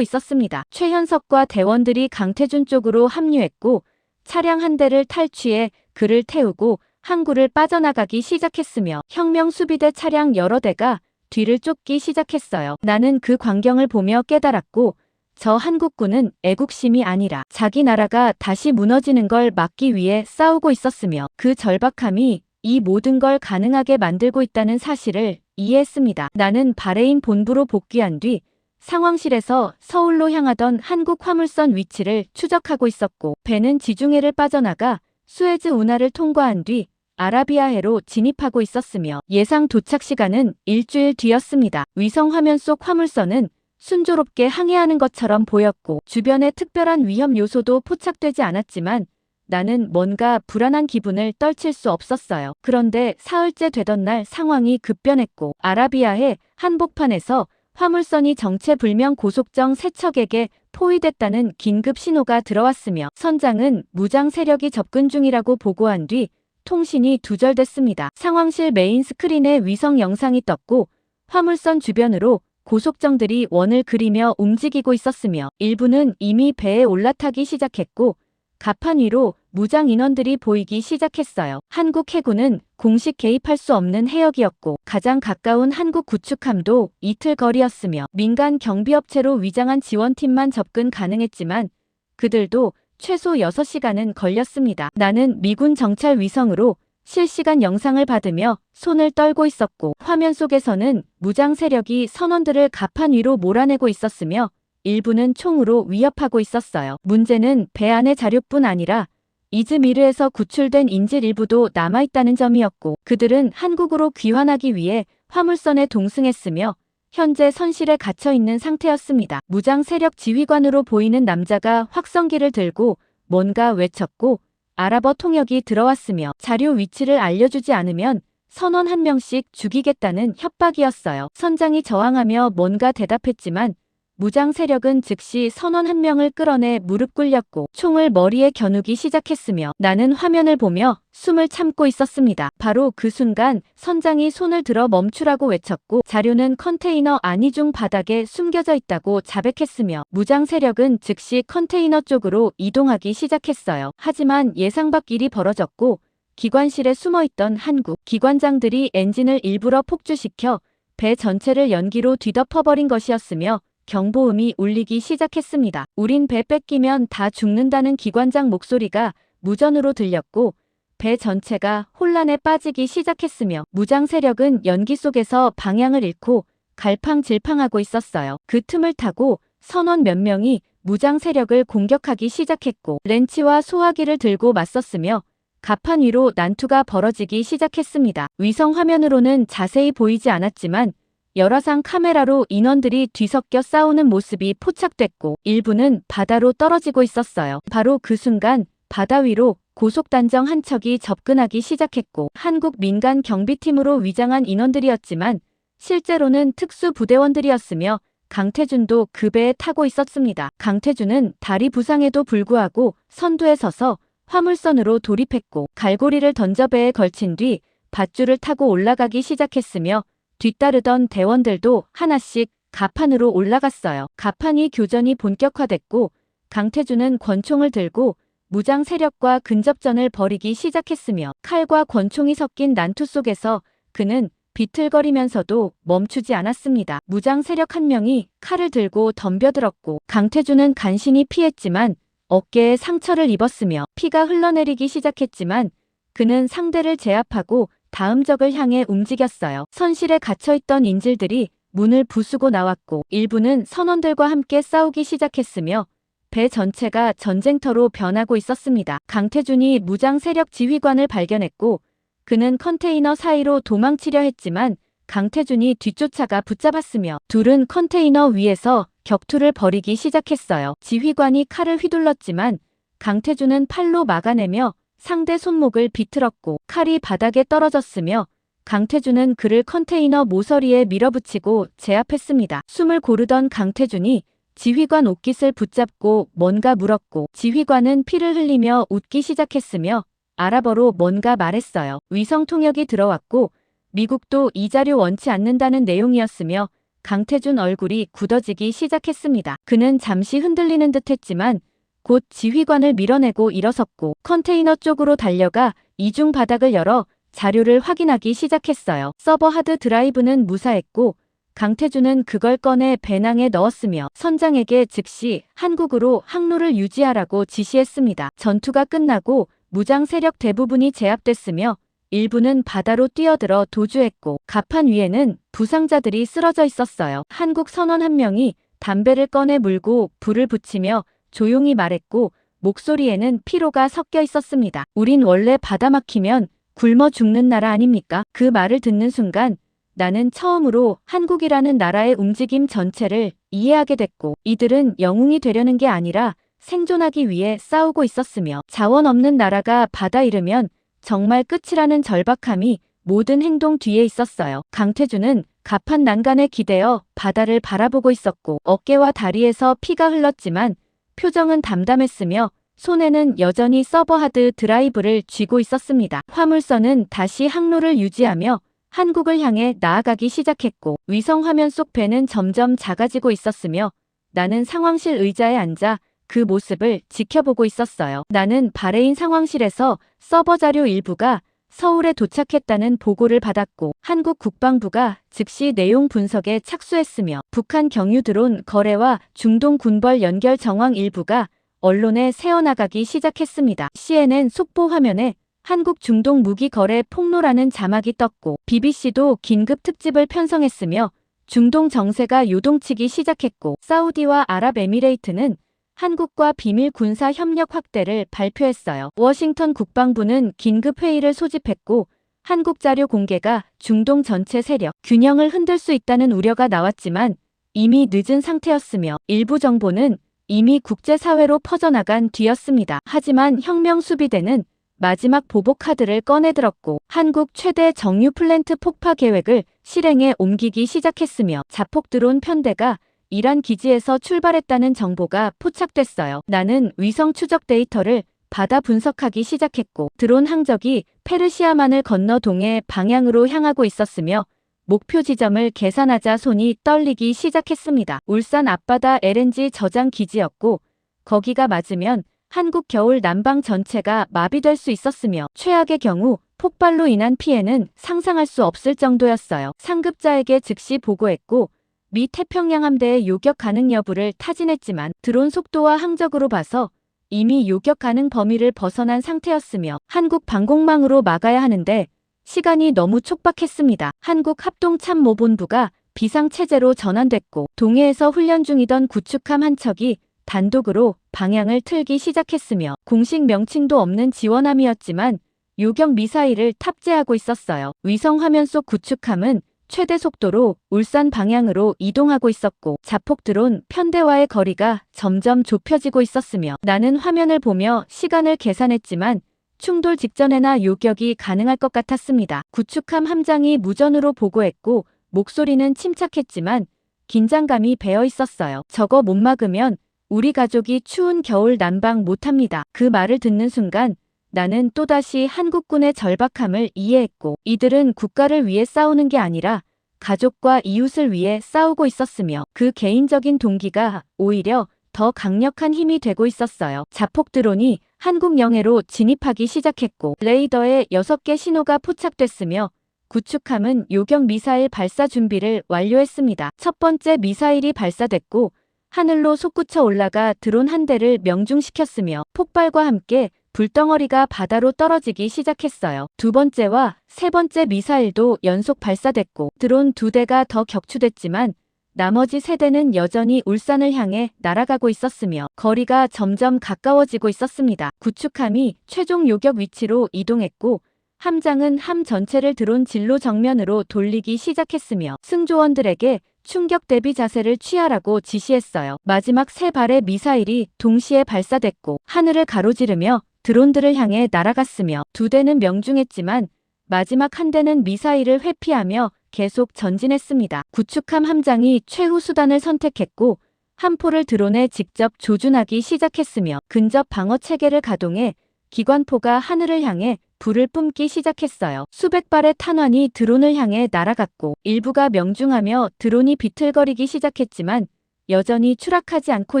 있었습니다. 최현석과 대원들이 강태준 쪽으로 합류했고 차량 한 대를 탈취해 그를 태우고 항구를 빠져나가기 시작했으며 혁명수비대 차량 여러 대가 뒤를 쫓기 시작했어요. 나는 그 광경을 보며 깨달았고 저 한국군은 애국심이 아니라 자기 나라가 다시 무너지는 걸 막기 위해 싸우고 있었으며 그 절박함이 이 모든 걸 가능하게 만들고 있다는 사실을 이해했습니다. 나는 바레인 본부로 복귀한 뒤 상황실에서 서울로 향하던 한국 화물선 위치를 추적하고 있었고 배는 지중해를 빠져나가 수에즈 운하를 통과한 뒤 아라비아해로 진입하고 있었으며 예상 도착 시간은 일주일 뒤였습니다. 위성 화면 속 화물선은 순조롭게 항해하는 것처럼 보였고 주변에 특별한 위험 요소도 포착되지 않았지만 나는 뭔가 불안한 기분을 떨칠 수 없었어요. 그런데 사흘째 되던 날 상황이 급변했고 아라비아의 한복판에서 화물선이 정체불명 고속정 세척에게 포위됐다는 긴급 신호가 들어왔으며 선장은 무장 세력이 접근 중이라고 보고한 뒤 통신이 두절됐습니다. 상황실 메인 스크린에 위성 영상이 떴고 화물선 주변으로 고속정들이 원을 그리며 움직이고 있었으며 일부는 이미 배에 올라타기 시작했고 갑판 위로 무장 인원들이 보이기 시작했어요. 한국 해군은 공식 개입할 수 없는 해역이었고 가장 가까운 한국 구축함도 이틀 거리였으며 민간 경비업체로 위장한 지원팀만 접근 가능했지만 그들도 최소 6시간은 걸렸습니다. 나는 미군 정찰 위성으로 실시간 영상을 받으며 손을 떨고 있었고 화면 속에서는 무장 세력이 선원들을 갑판 위로 몰아내고 있었으며 일부는 총으로 위협하고 있었어요. 문제는 배 안의 자료뿐 아니라 이즈미르에서 구출된 인질 일부도 남아있다는 점이었고 그들은 한국으로 귀환하기 위해 화물선에 동승했으며 현재 선실에 갇혀있는 상태였습니다. 무장 세력 지휘관으로 보이는 남자가 확성기를 들고 뭔가 외쳤고 아랍어 통역이 들어왔으며 자료 위치를 알려주지 않으면 선원 한 명씩 죽이겠다는 협박이었어요. 선장이 저항하며 뭔가 대답했지만 무장 세력은 즉시 선원 한 명을 끌어내 무릎 꿇렸고 총을 머리에 겨누기 시작했으며 나는 화면을 보며 숨을 참고 있었습니다. 바로 그 순간 선장이 손을 들어 멈추라고 외쳤고 자료는 컨테이너 안이중 바닥에 숨겨져 있다고 자백했으며 무장 세력은 즉시 컨테이너 쪽으로 이동하기 시작했어요. 하지만 예상 밖 일이 벌어졌고 기관실에 숨어있던 한국 기관장들이 엔진을 일부러 폭주시켜 배 전체를 연기로 뒤덮어버린 것이었으며 경보음이 울리기 시작했습니다. 우린 배 뺏기면 다 죽는다는 기관장 목소리가 무전으로 들렸고 배 전체가 혼란에 빠지기 시작했으며 무장 세력은 연기 속에서 방향을 잃고 갈팡질팡하고 있었어요. 그 틈을 타고 선원 몇 명이 무장 세력을 공격하기 시작했고 렌치와 소화기를 들고 맞섰으며 갑판 위로 난투가 벌어지기 시작했습니다. 위성 화면으로는 자세히 보이지 않았지만 열화상 카메라로 인원들이 뒤섞여 싸우는 모습이 포착됐고 일부는 바다로 떨어지고 있었어요. 바로 그 순간 바다 위로 고속단정 한 척이 접근하기 시작했고 한국 민간 경비팀으로 위장한 인원들이었지만 실제로는 특수부대원들이었으며 강태준도 그 배에 타고 있었습니다. 강태준은 다리 부상에도 불구하고 선두에 서서 화물선으로 돌입했고 갈고리를 던져 배에 걸친 뒤 밧줄을 타고 올라가기 시작했으며 뒤따르던 대원들도 하나씩 갑판으로 올라갔어요. 갑판이 교전이 본격화됐고 강태준은 권총을 들고 무장 세력과 근접전을 벌이기 시작했으며 칼과 권총이 섞인 난투 속에서 그는 비틀거리면서도 멈추지 않았습니다. 무장 세력 한 명이 칼을 들고 덤벼들었고 강태준은 간신히 피했지만 어깨에 상처를 입었으며 피가 흘러내리기 시작했지만 그는 상대를 제압하고 다음 적을 향해 움직였어요. 선실에 갇혀있던 인질들이 문을 부수고 나왔고 일부는 선원들과 함께 싸우기 시작했으며 배 전체가 전쟁터로 변하고 있었습니다. 강태준이 무장 세력 지휘관을 발견했고 그는 컨테이너 사이로 도망치려 했지만 강태준이 뒤쫓아가 붙잡았으며 둘은 컨테이너 위에서 격투를 벌이기 시작했어요. 지휘관이 칼을 휘둘렀지만 강태준은 팔로 막아내며 상대 손목을 비틀었고 칼이 바닥에 떨어졌으며 강태준은 그를 컨테이너 모서리에 밀어붙이고 제압했습니다. 숨을 고르던 강태준이 지휘관 옷깃을 붙잡고 뭔가 물었고 지휘관은 피를 흘리며 웃기 시작했으며 아랍어로 뭔가 말했어요. 위성 통역이 들어왔고 미국도 이 자료 원치 않는다는 내용이었으며 강태준 얼굴이 굳어지기 시작했습니다. 그는 잠시 흔들리는 듯 했지만 곧 지휘관을 밀어내고 일어섰고 컨테이너 쪽으로 달려가 이중 바닥을 열어 자료를 확인하기 시작했어요. 서버 하드 드라이브는 무사했고 강태준은 그걸 꺼내 배낭에 넣었으며 선장에게 즉시 한국으로 항로를 유지하라고 지시했습니다. 전투가 끝나고 무장 세력 대부분이 제압됐으며 일부는 바다로 뛰어들어 도주했고 갑판 위에는 부상자들이 쓰러져 있었어요. 한국 선원 한 명이 담배를 꺼내 물고 불을 붙이며 조용히 말했고 목소리에는 피로가 섞여 있었습니다. 우린 원래 바다 막히면 굶어 죽는 나라 아닙니까? 그 말을 듣는 순간 나는 처음으로 한국이라는 나라의 움직임 전체를 이해하게 됐고 이들은 영웅이 되려는 게 아니라 생존하기 위해 싸우고 있었으며 자원 없는 나라가 바다 잃으면 정말 끝이라는 절박함이 모든 행동 뒤에 있었어요. 강태주는 가판 난간에 기대어 바다를 바라보고 있었고 어깨와 다리에서 피가 흘렀지만 표정은 담담했으며 손에는 여전히 서버하드 드라이브를 쥐고 있었습니다. 화물선은 다시 항로를 유지하며 한국을 향해 나아가기 시작했고 위성 화면 속 배는 점점 작아지고 있었으며 나는 상황실 의자에 앉아 그 모습을 지켜보고 있었어요. 나는 바레인 상황실에서 서버 자료 일부가 서울에 도착했다는 보고를 받았고 한국 국방부가 즉시 내용 분석에 착수했으며 북한 경유 드론 거래와 중동 군벌 연결 정황 일부가 언론에 새어나가기 시작했습니다. CNN 속보 화면에 한국 중동 무기 거래 폭로라는 자막이 떴고 BBC도 긴급 특집을 편성했으며 중동 정세가 요동치기 시작했고 사우디와 아랍에미레이트는 한국과 비밀 군사 협력 확대를 발표했어요. 워싱턴 국방부는 긴급 회의를 소집했고 한국 자료 공개가 중동 전체 세력 균형을 흔들 수 있다는 우려가 나왔지만 이미 늦은 상태였으며 일부 정보는 이미 국제사회로 퍼져나간 뒤였습니다. 하지만 혁명 수비대는 마지막 보복 카드를 꺼내들었고 한국 최대 정유 플랜트 폭파 계획을 실행에 옮기기 시작했으며 자폭 드론 편대가 이란 기지에서 출발했다는 정보가 포착됐어요. 나는 위성 추적 데이터를 받아 분석하기 시작했고 드론 항적이 페르시아만을 건너 동해 방향으로 향하고 있었으며 목표 지점을 계산하자 손이 떨리기 시작했습니다. 울산 앞바다 LNG 저장 기지였고 거기가 맞으면 한국 겨울 난방 전체가 마비될 수 있었으며 최악의 경우 폭발로 인한 피해는 상상할 수 없을 정도였어요. 상급자에게 즉시 보고했고 미 태평양 함대의 요격 가능 여부를 타진했지만 드론 속도와 항적으로 봐서 이미 요격 가능 범위를 벗어난 상태였으며 한국 방공망으로 막아야 하는데 시간이 너무 촉박했습니다. 한국 합동참모본부가 비상체제로 전환됐고 동해에서 훈련 중이던 구축함 한 척이 단독으로 방향을 틀기 시작했으며 공식 명칭도 없는 지원함이었지만 요격 미사일을 탑재하고 있었어요. 위성 화면 속 구축함은 최대 속도로 울산 방향으로 이동하고 있었고 자폭 드론 편대와의 거리가 점점 좁혀지고 있었으며 나는 화면을 보며 시간을 계산했지만 충돌 직전에나 요격이 가능할 것 같았습니다. 구축함 함장이 무전으로 보고했고 목소리는 침착했지만 긴장감이 배어 있었어요. 저거 못 막으면 우리 가족이 추운 겨울 난방 못합니다. 그 말을 듣는 순간 나는 또다시 한국군의 절박함을 이해했고 이들은 국가를 위해 싸우는 게 아니라 가족과 이웃을 위해 싸우고 있었으며 그 개인적인 동기가 오히려 더 강력한 힘이 되고 있었어요. 자폭 드론이 한국 영해로 진입하기 시작했고 레이더에 6개 신호가 포착됐으며 구축함은 요격 미사일 발사 준비를 완료했습니다. 첫 번째 미사일이 발사됐고 하늘로 솟구쳐 올라가 드론 한 대를 명중시켰으며 폭발과 함께 불덩어리가 바다로 떨어지기 시작했어요. 두 번째와 세 번째 미사일도 연속 발사됐고 드론 2대가 더 격추됐지만 나머지 3대는 여전히 울산을 향해 날아가고 있었으며 거리가 점점 가까워지고 있었습니다. 구축함이 최종 요격 위치로 이동했고 함장은 함 전체를 드론 진로 정면으로 돌리기 시작했으며 승조원들에게 충격 대비 자세를 취하라고 지시했어요. 마지막 3발의 미사일이 동시에 발사됐고 하늘을 가로지르며 드론들을 향해 날아갔으며 2대는 명중했지만 마지막 한 대는 미사일을 회피하며 계속 전진했습니다. 구축함 함장이 최후 수단을 선택했고 함포를 드론에 직접 조준하기 시작했으며 근접 방어 체계를 가동해 기관포가 하늘을 향해 불을 뿜기 시작했어요. 수백 발의 탄환이 드론을 향해 날아갔고 일부가 명중하며 드론이 비틀거리기 시작했지만 여전히 추락하지 않고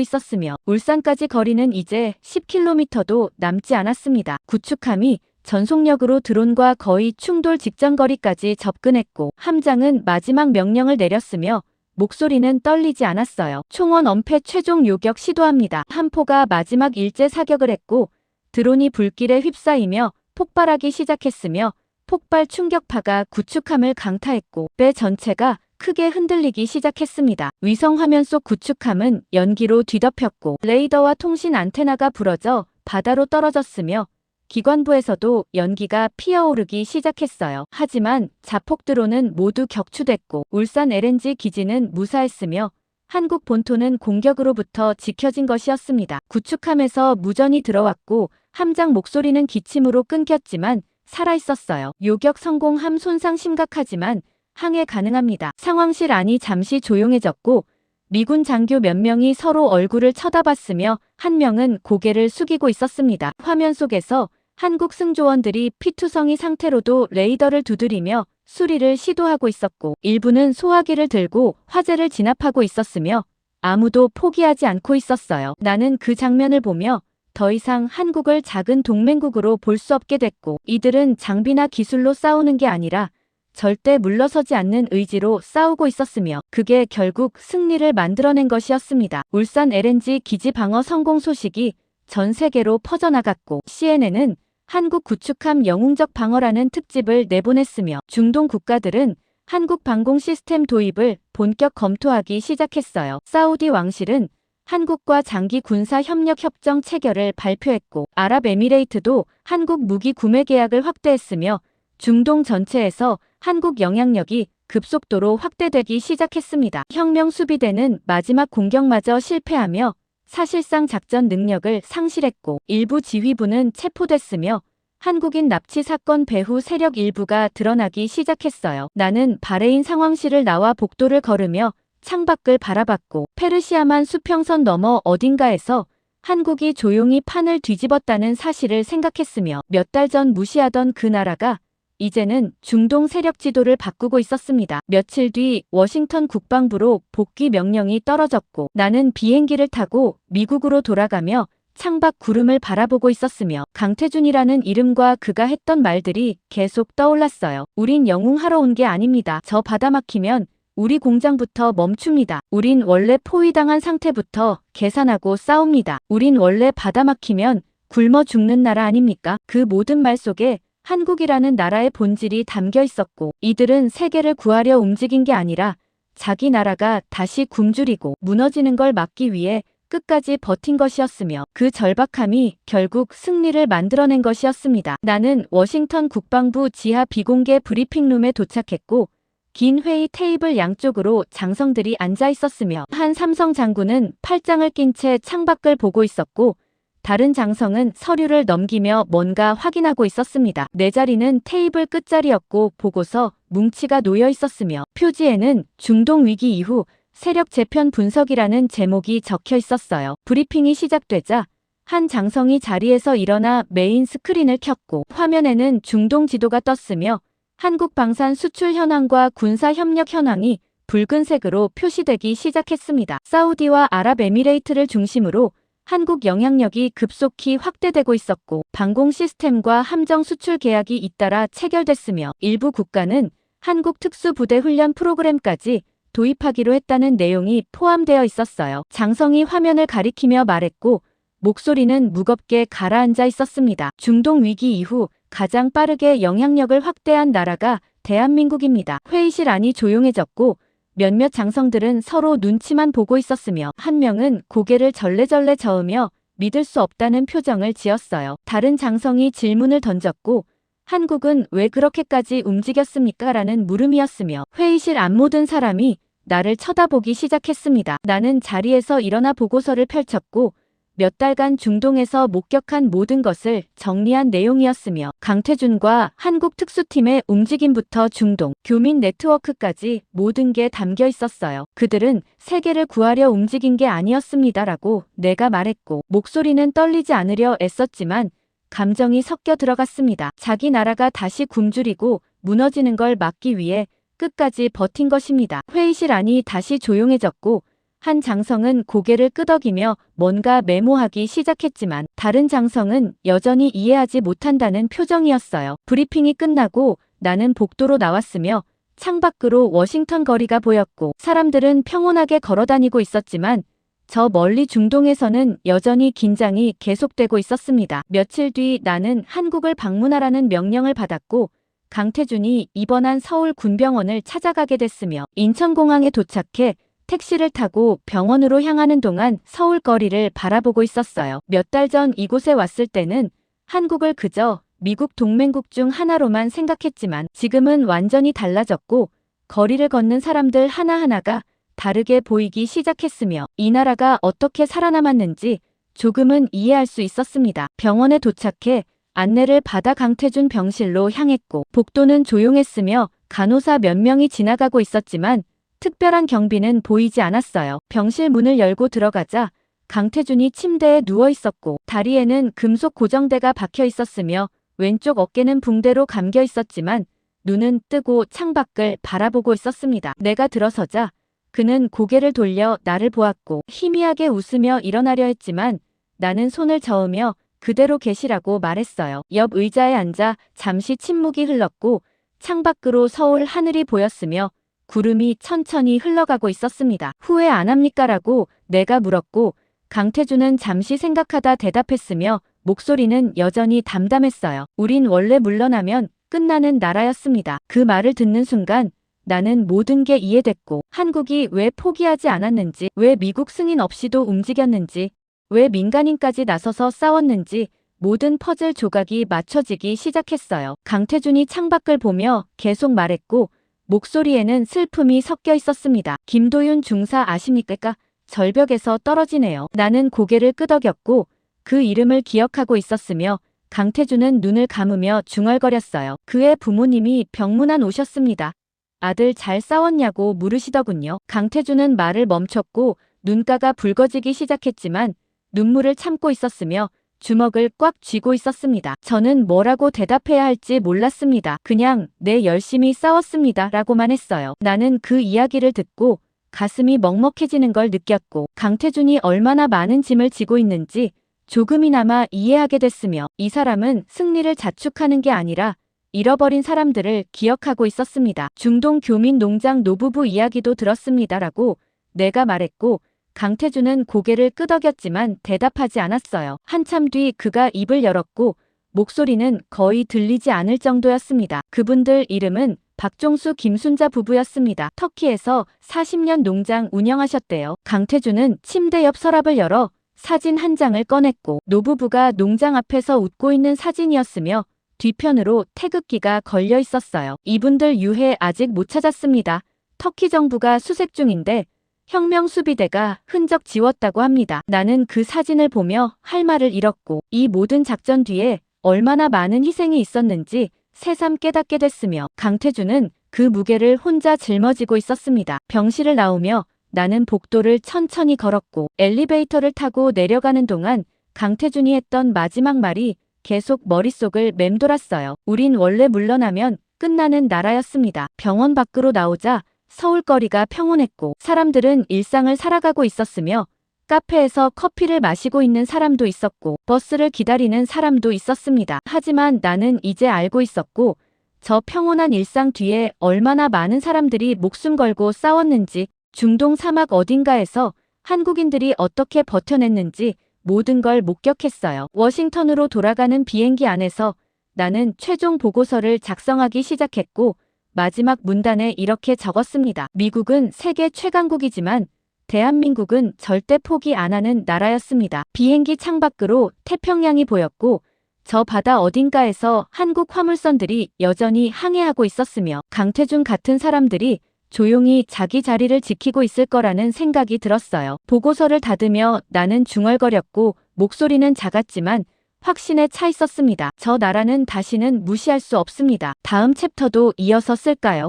있었으며 울산까지 거리는 이제 10km도 남지 않았습니다. 구축함이 전속력으로 드론과 거의 충돌 직전 거리까지 접근했고 함장은 마지막 명령을 내렸으며 목소리는 떨리지 않았어요. 총원 엄폐 최종 요격 시도합니다. 함포가 마지막 일제 사격을 했고 드론이 불길에 휩싸이며 폭발하기 시작했으며 폭발 충격파가 구축함을 강타했고 배 전체가 크게 흔들리기 시작했습니다. 위성 화면 속 구축함은 연기로 뒤덮였고 레이더와 통신 안테나가 부러져 바다로 떨어졌으며 기관부에서도 연기가 피어오르기 시작했어요. 하지만 자폭 드론은 모두 격추됐고 울산 LNG 기지는 무사했으며 한국 본토는 공격으로부터 지켜진 것이었습니다. 구축함에서 무전이 들어왔고 함장 목소리는 기침으로 끊겼지만 살아있었어요. 요격 성공함 손상 심각하지만 항해 가능합니다. 상황실 안이 잠시 조용해졌고 미군 장교 몇 명이 서로 얼굴을 쳐다봤으며 한 명은 고개를 숙이고 있었습니다. 화면 속에서 한국 승조원들이 피투성이 상태로도 레이더를 두드리며 수리를 시도하고 있었고 일부는 소화기를 들고 화재를 진압하고 있었으며 아무도 포기하지 않고 있었어요. 나는 그 장면을 보며 더 이상 한국을 작은 동맹국으로 볼 수 없게 됐고 이들은 장비나 기술로 싸우는 게 아니라 절대 물러서지 않는 의지로 싸우고 있었으며 그게 결국 승리를 만들어낸 것이었습니다. 울산 LNG 기지 방어 성공 소식이 전 세계로 퍼져나갔고 CNN은 한국 구축함 영웅적 방어라는 특집을 내보냈으며 중동 국가들은 한국 방공 시스템 도입을 본격 검토하기 시작했어요. 사우디 왕실은 한국과 장기 군사 협력 협정 체결을 발표했고 아랍에미레이트도 한국 무기 구매 계약을 확대했으며 중동 전체에서 한국 영향력이 급속도로 확대되기 시작했습니다. 혁명 수비대는 마지막 공격마저 실패하며 사실상 작전 능력을 상실했고 일부 지휘부는 체포됐으며 한국인 납치 사건 배후 세력 일부가 드러나기 시작했어요. 나는 바레인 상황실을 나와 복도를 걸으며 창밖을 바라봤고 페르시아만 수평선 너머 어딘가에서 한국이 조용히 판을 뒤집었다는 사실을 생각했으며 몇 달 전 무시하던 그 나라가 이제는 중동 세력 지도를 바꾸고 있었습니다. 며칠 뒤 워싱턴 국방부로 복귀 명령이 떨어졌고 나는 비행기를 타고 미국으로 돌아가며 창밖 구름을 바라보고 있었으며 강태준이라는 이름과 그가 했던 말들이 계속 떠올랐어요. 우린 영웅하러 온 게 아닙니다. 저 바다 막히면 우리 공장부터 멈춥니다. 우린 원래 포위당한 상태부터 계산하고 싸웁니다. 우린 원래 바다 막히면 굶어 죽는 나라 아닙니까? 그 모든 말 속에 한국이라는 나라의 본질이 담겨 있었고 이들은 세계를 구하려 움직인 게 아니라 자기 나라가 다시 굶주리고 무너지는 걸 막기 위해 끝까지 버틴 것이었으며 그 절박함이 결국 승리를 만들어낸 것이었습니다. 나는 워싱턴 국방부 지하 비공개 브리핑룸에 도착했고 긴 회의 테이블 양쪽으로 장성들이 앉아 있었으며 한 삼성 장군은 팔짱을 낀 채 창밖을 보고 있었고 다른 장성은 서류를 넘기며 뭔가 확인하고 있었습니다. 내 자리는 테이블 끝자리였고 보고서 뭉치가 놓여 있었으며 표지에는 중동 위기 이후 세력 재편 분석이라는 제목이 적혀 있었어요. 브리핑이 시작되자 한 장성이 자리에서 일어나 메인 스크린을 켰고 화면에는 중동 지도가 떴으며 한국 방산 수출 현황과 군사 협력 현황이 붉은색으로 표시되기 시작했습니다. 사우디와 아랍에미레이트를 중심으로 한국 영향력이 급속히 확대되고 있었고 방공 시스템과 함정 수출 계약이 잇따라 체결됐으며 일부 국가는 한국 특수부대 훈련 프로그램까지 도입하기로 했다는 내용이 포함되어 있었어요. 장성이 화면을 가리키며 말했고 목소리는 무겁게 가라앉아 있었습니다. 중동 위기 이후 가장 빠르게 영향력을 확대한 나라가 대한민국입니다. 회의실 안이 조용해졌고 몇몇 장성들은 서로 눈치만 보고 있었으며 한 명은 고개를 절레절레 저으며 믿을 수 없다는 표정을 지었어요. 다른 장성이 질문을 던졌고 한국은 왜 그렇게까지 움직였습니까? 라는 물음이었으며 회의실 안 모든 사람이 나를 쳐다보기 시작했습니다. 나는 자리에서 일어나 보고서를 펼쳤고 몇 달간 중동에서 목격한 모든 것을 정리한 내용이었으며 강태준과 한국 특수팀의 움직임부터 중동, 교민 네트워크까지 모든 게 담겨 있었어요. 그들은 세계를 구하려 움직인 게 아니었습니다라고 내가 말했고 목소리는 떨리지 않으려 애썼지만 감정이 섞여 들어갔습니다. 자기 나라가 다시 굶주리고 무너지는 걸 막기 위해 끝까지 버틴 것입니다. 회의실 안이 다시 조용해졌고 한 장성은 고개를 끄덕이며 뭔가 메모하기 시작했지만 다른 장성은 여전히 이해하지 못한다는 표정이었어요. 브리핑이 끝나고 나는 복도로 나왔으며 창밖으로 워싱턴 거리가 보였고 사람들은 평온하게 걸어다니고 있었지만 저 멀리 중동에서는 여전히 긴장이 계속되고 있었습니다. 며칠 뒤 나는 한국을 방문하라는 명령을 받았고 강태준이 입원한 서울 군병원을 찾아가게 됐으며 인천공항에 도착해 택시를 타고 병원으로 향하는 동안 서울 거리를 바라보고 있었어요. 몇 달 전 이곳에 왔을 때는 한국을 그저 미국 동맹국 중 하나로만 생각했지만 지금은 완전히 달라졌고 거리를 걷는 사람들 하나하나가 다르게 보이기 시작했으며 이 나라가 어떻게 살아남았는지 조금은 이해할 수 있었습니다. 병원에 도착해 안내를 받아 강태준 병실로 향했고 복도는 조용했으며 간호사 몇 명이 지나가고 있었지만 특별한 경비는 보이지 않았어요. 병실 문을 열고 들어가자 강태준이 침대에 누워 있었고 다리에는 금속 고정대가 박혀 있었으며 왼쪽 어깨는 붕대로 감겨 있었지만 눈은 뜨고 창밖을 바라보고 있었습니다. 내가 들어서자 그는 고개를 돌려 나를 보았고 희미하게 웃으며 일어나려 했지만 나는 손을 저으며 그대로 계시라고 말했어요. 옆 의자에 앉아 잠시 침묵이 흘렀고 창밖으로 서울 하늘이 보였으며 구름이 천천히 흘러가고 있었습니다. 후회 안 합니까? 라고 내가 물었고 강태준은 잠시 생각하다 대답했으며 목소리는 여전히 담담했어요. 우린 원래 물러나면 끝나는 나라였습니다. 그 말을 듣는 순간 나는 모든 게 이해됐고 한국이 왜 포기하지 않았는지, 왜 미국 승인 없이도 움직였는지, 왜 민간인까지 나서서 싸웠는지 모든 퍼즐 조각이 맞춰지기 시작했어요. 강태준이 창밖을 보며 계속 말했고 목소리에는 슬픔이 섞여 있었습니다. 김도윤 중사 아십니까? 절벽에서 떨어지네요. 나는 고개를 끄덕였고 그 이름을 기억하고 있었으며 강태준은 눈을 감으며 중얼거렸어요. 그의 부모님이 병문안 오셨습니다. 아들 잘 싸웠냐고 물으시더군요. 강태준은 말을 멈췄고 눈가가 붉어지기 시작했지만 눈물을 참고 있었으며 주먹을 꽉 쥐고 있었습니다. 저는 뭐라고 대답해야 할지 몰랐습니다. 그냥 네 열심히 싸웠습니다 라고만 했어요. 나는 그 이야기를 듣고 가슴이 먹먹해지는 걸 느꼈고 강태준이 얼마나 많은 짐을 지고 있는지 조금이나마 이해하게 됐으며 이 사람은 승리를 자축하는 게 아니라 잃어버린 사람들을 기억하고 있었습니다. 중동 교민 농장 노부부 이야기도 들었습니다 라고 내가 말했고 강태준은 고개를 끄덕였지만 대답하지 않았어요. 한참 뒤 그가 입을 열었고 목소리는 거의 들리지 않을 정도였습니다. 그분들 이름은 박종수 김순자 부부였습니다. 터키에서 40년 농장 운영하셨대요. 강태준은 침대 옆 서랍을 열어 사진 한 장을 꺼냈고 노부부가 농장 앞에서 웃고 있는 사진이었으며 뒤편으로 태극기가 걸려 있었어요. 이분들 유해 아직 못 찾았습니다. 터키 정부가 수색 중인데 혁명수비대가 흔적 지웠다고 합니다. 나는 그 사진을 보며 할 말을 잃었고 이 모든 작전 뒤에 얼마나 많은 희생이 있었는지 새삼 깨닫게 됐으며 강태준은 그 무게를 혼자 짊어지고 있었습니다. 병실을 나오며 나는 복도를 천천히 걸었고 엘리베이터를 타고 내려가는 동안 강태준이 했던 마지막 말이 계속 머릿속을 맴돌았어요. 우린 원래 물러나면 끝나는 나라였습니다. 병원 밖으로 나오자 서울거리가 평온했고 사람들은 일상을 살아가고 있었으며 카페에서 커피를 마시고 있는 사람도 있었고 버스를 기다리는 사람도 있었습니다. 하지만 나는 이제 알고 있었고 저 평온한 일상 뒤에 얼마나 많은 사람들이 목숨 걸고 싸웠는지 중동 사막 어딘가에서 한국인들이 어떻게 버텨냈는지 모든 걸 목격했어요. 워싱턴으로 돌아가는 비행기 안에서 나는 최종 보고서를 작성하기 시작했고 마지막 문단에 이렇게 적었습니다. 미국은 세계 최강국이지만 대한민국은 절대 포기 안 하는 나라였습니다. 비행기 창밖으로 태평양이 보였고 저 바다 어딘가에서 한국 화물선들이 여전히 항해하고 있었으며 강태준 같은 사람들이 조용히 자기 자리를 지키고 있을 거라는 생각이 들었어요. 보고서를 닫으며 나는 중얼거렸고 목소리는 작았지만 확신에 차 있었습니다. 저 나라는 다시는 무시할 수 없습니다. 다음 챕터도 이어서 쓸까요?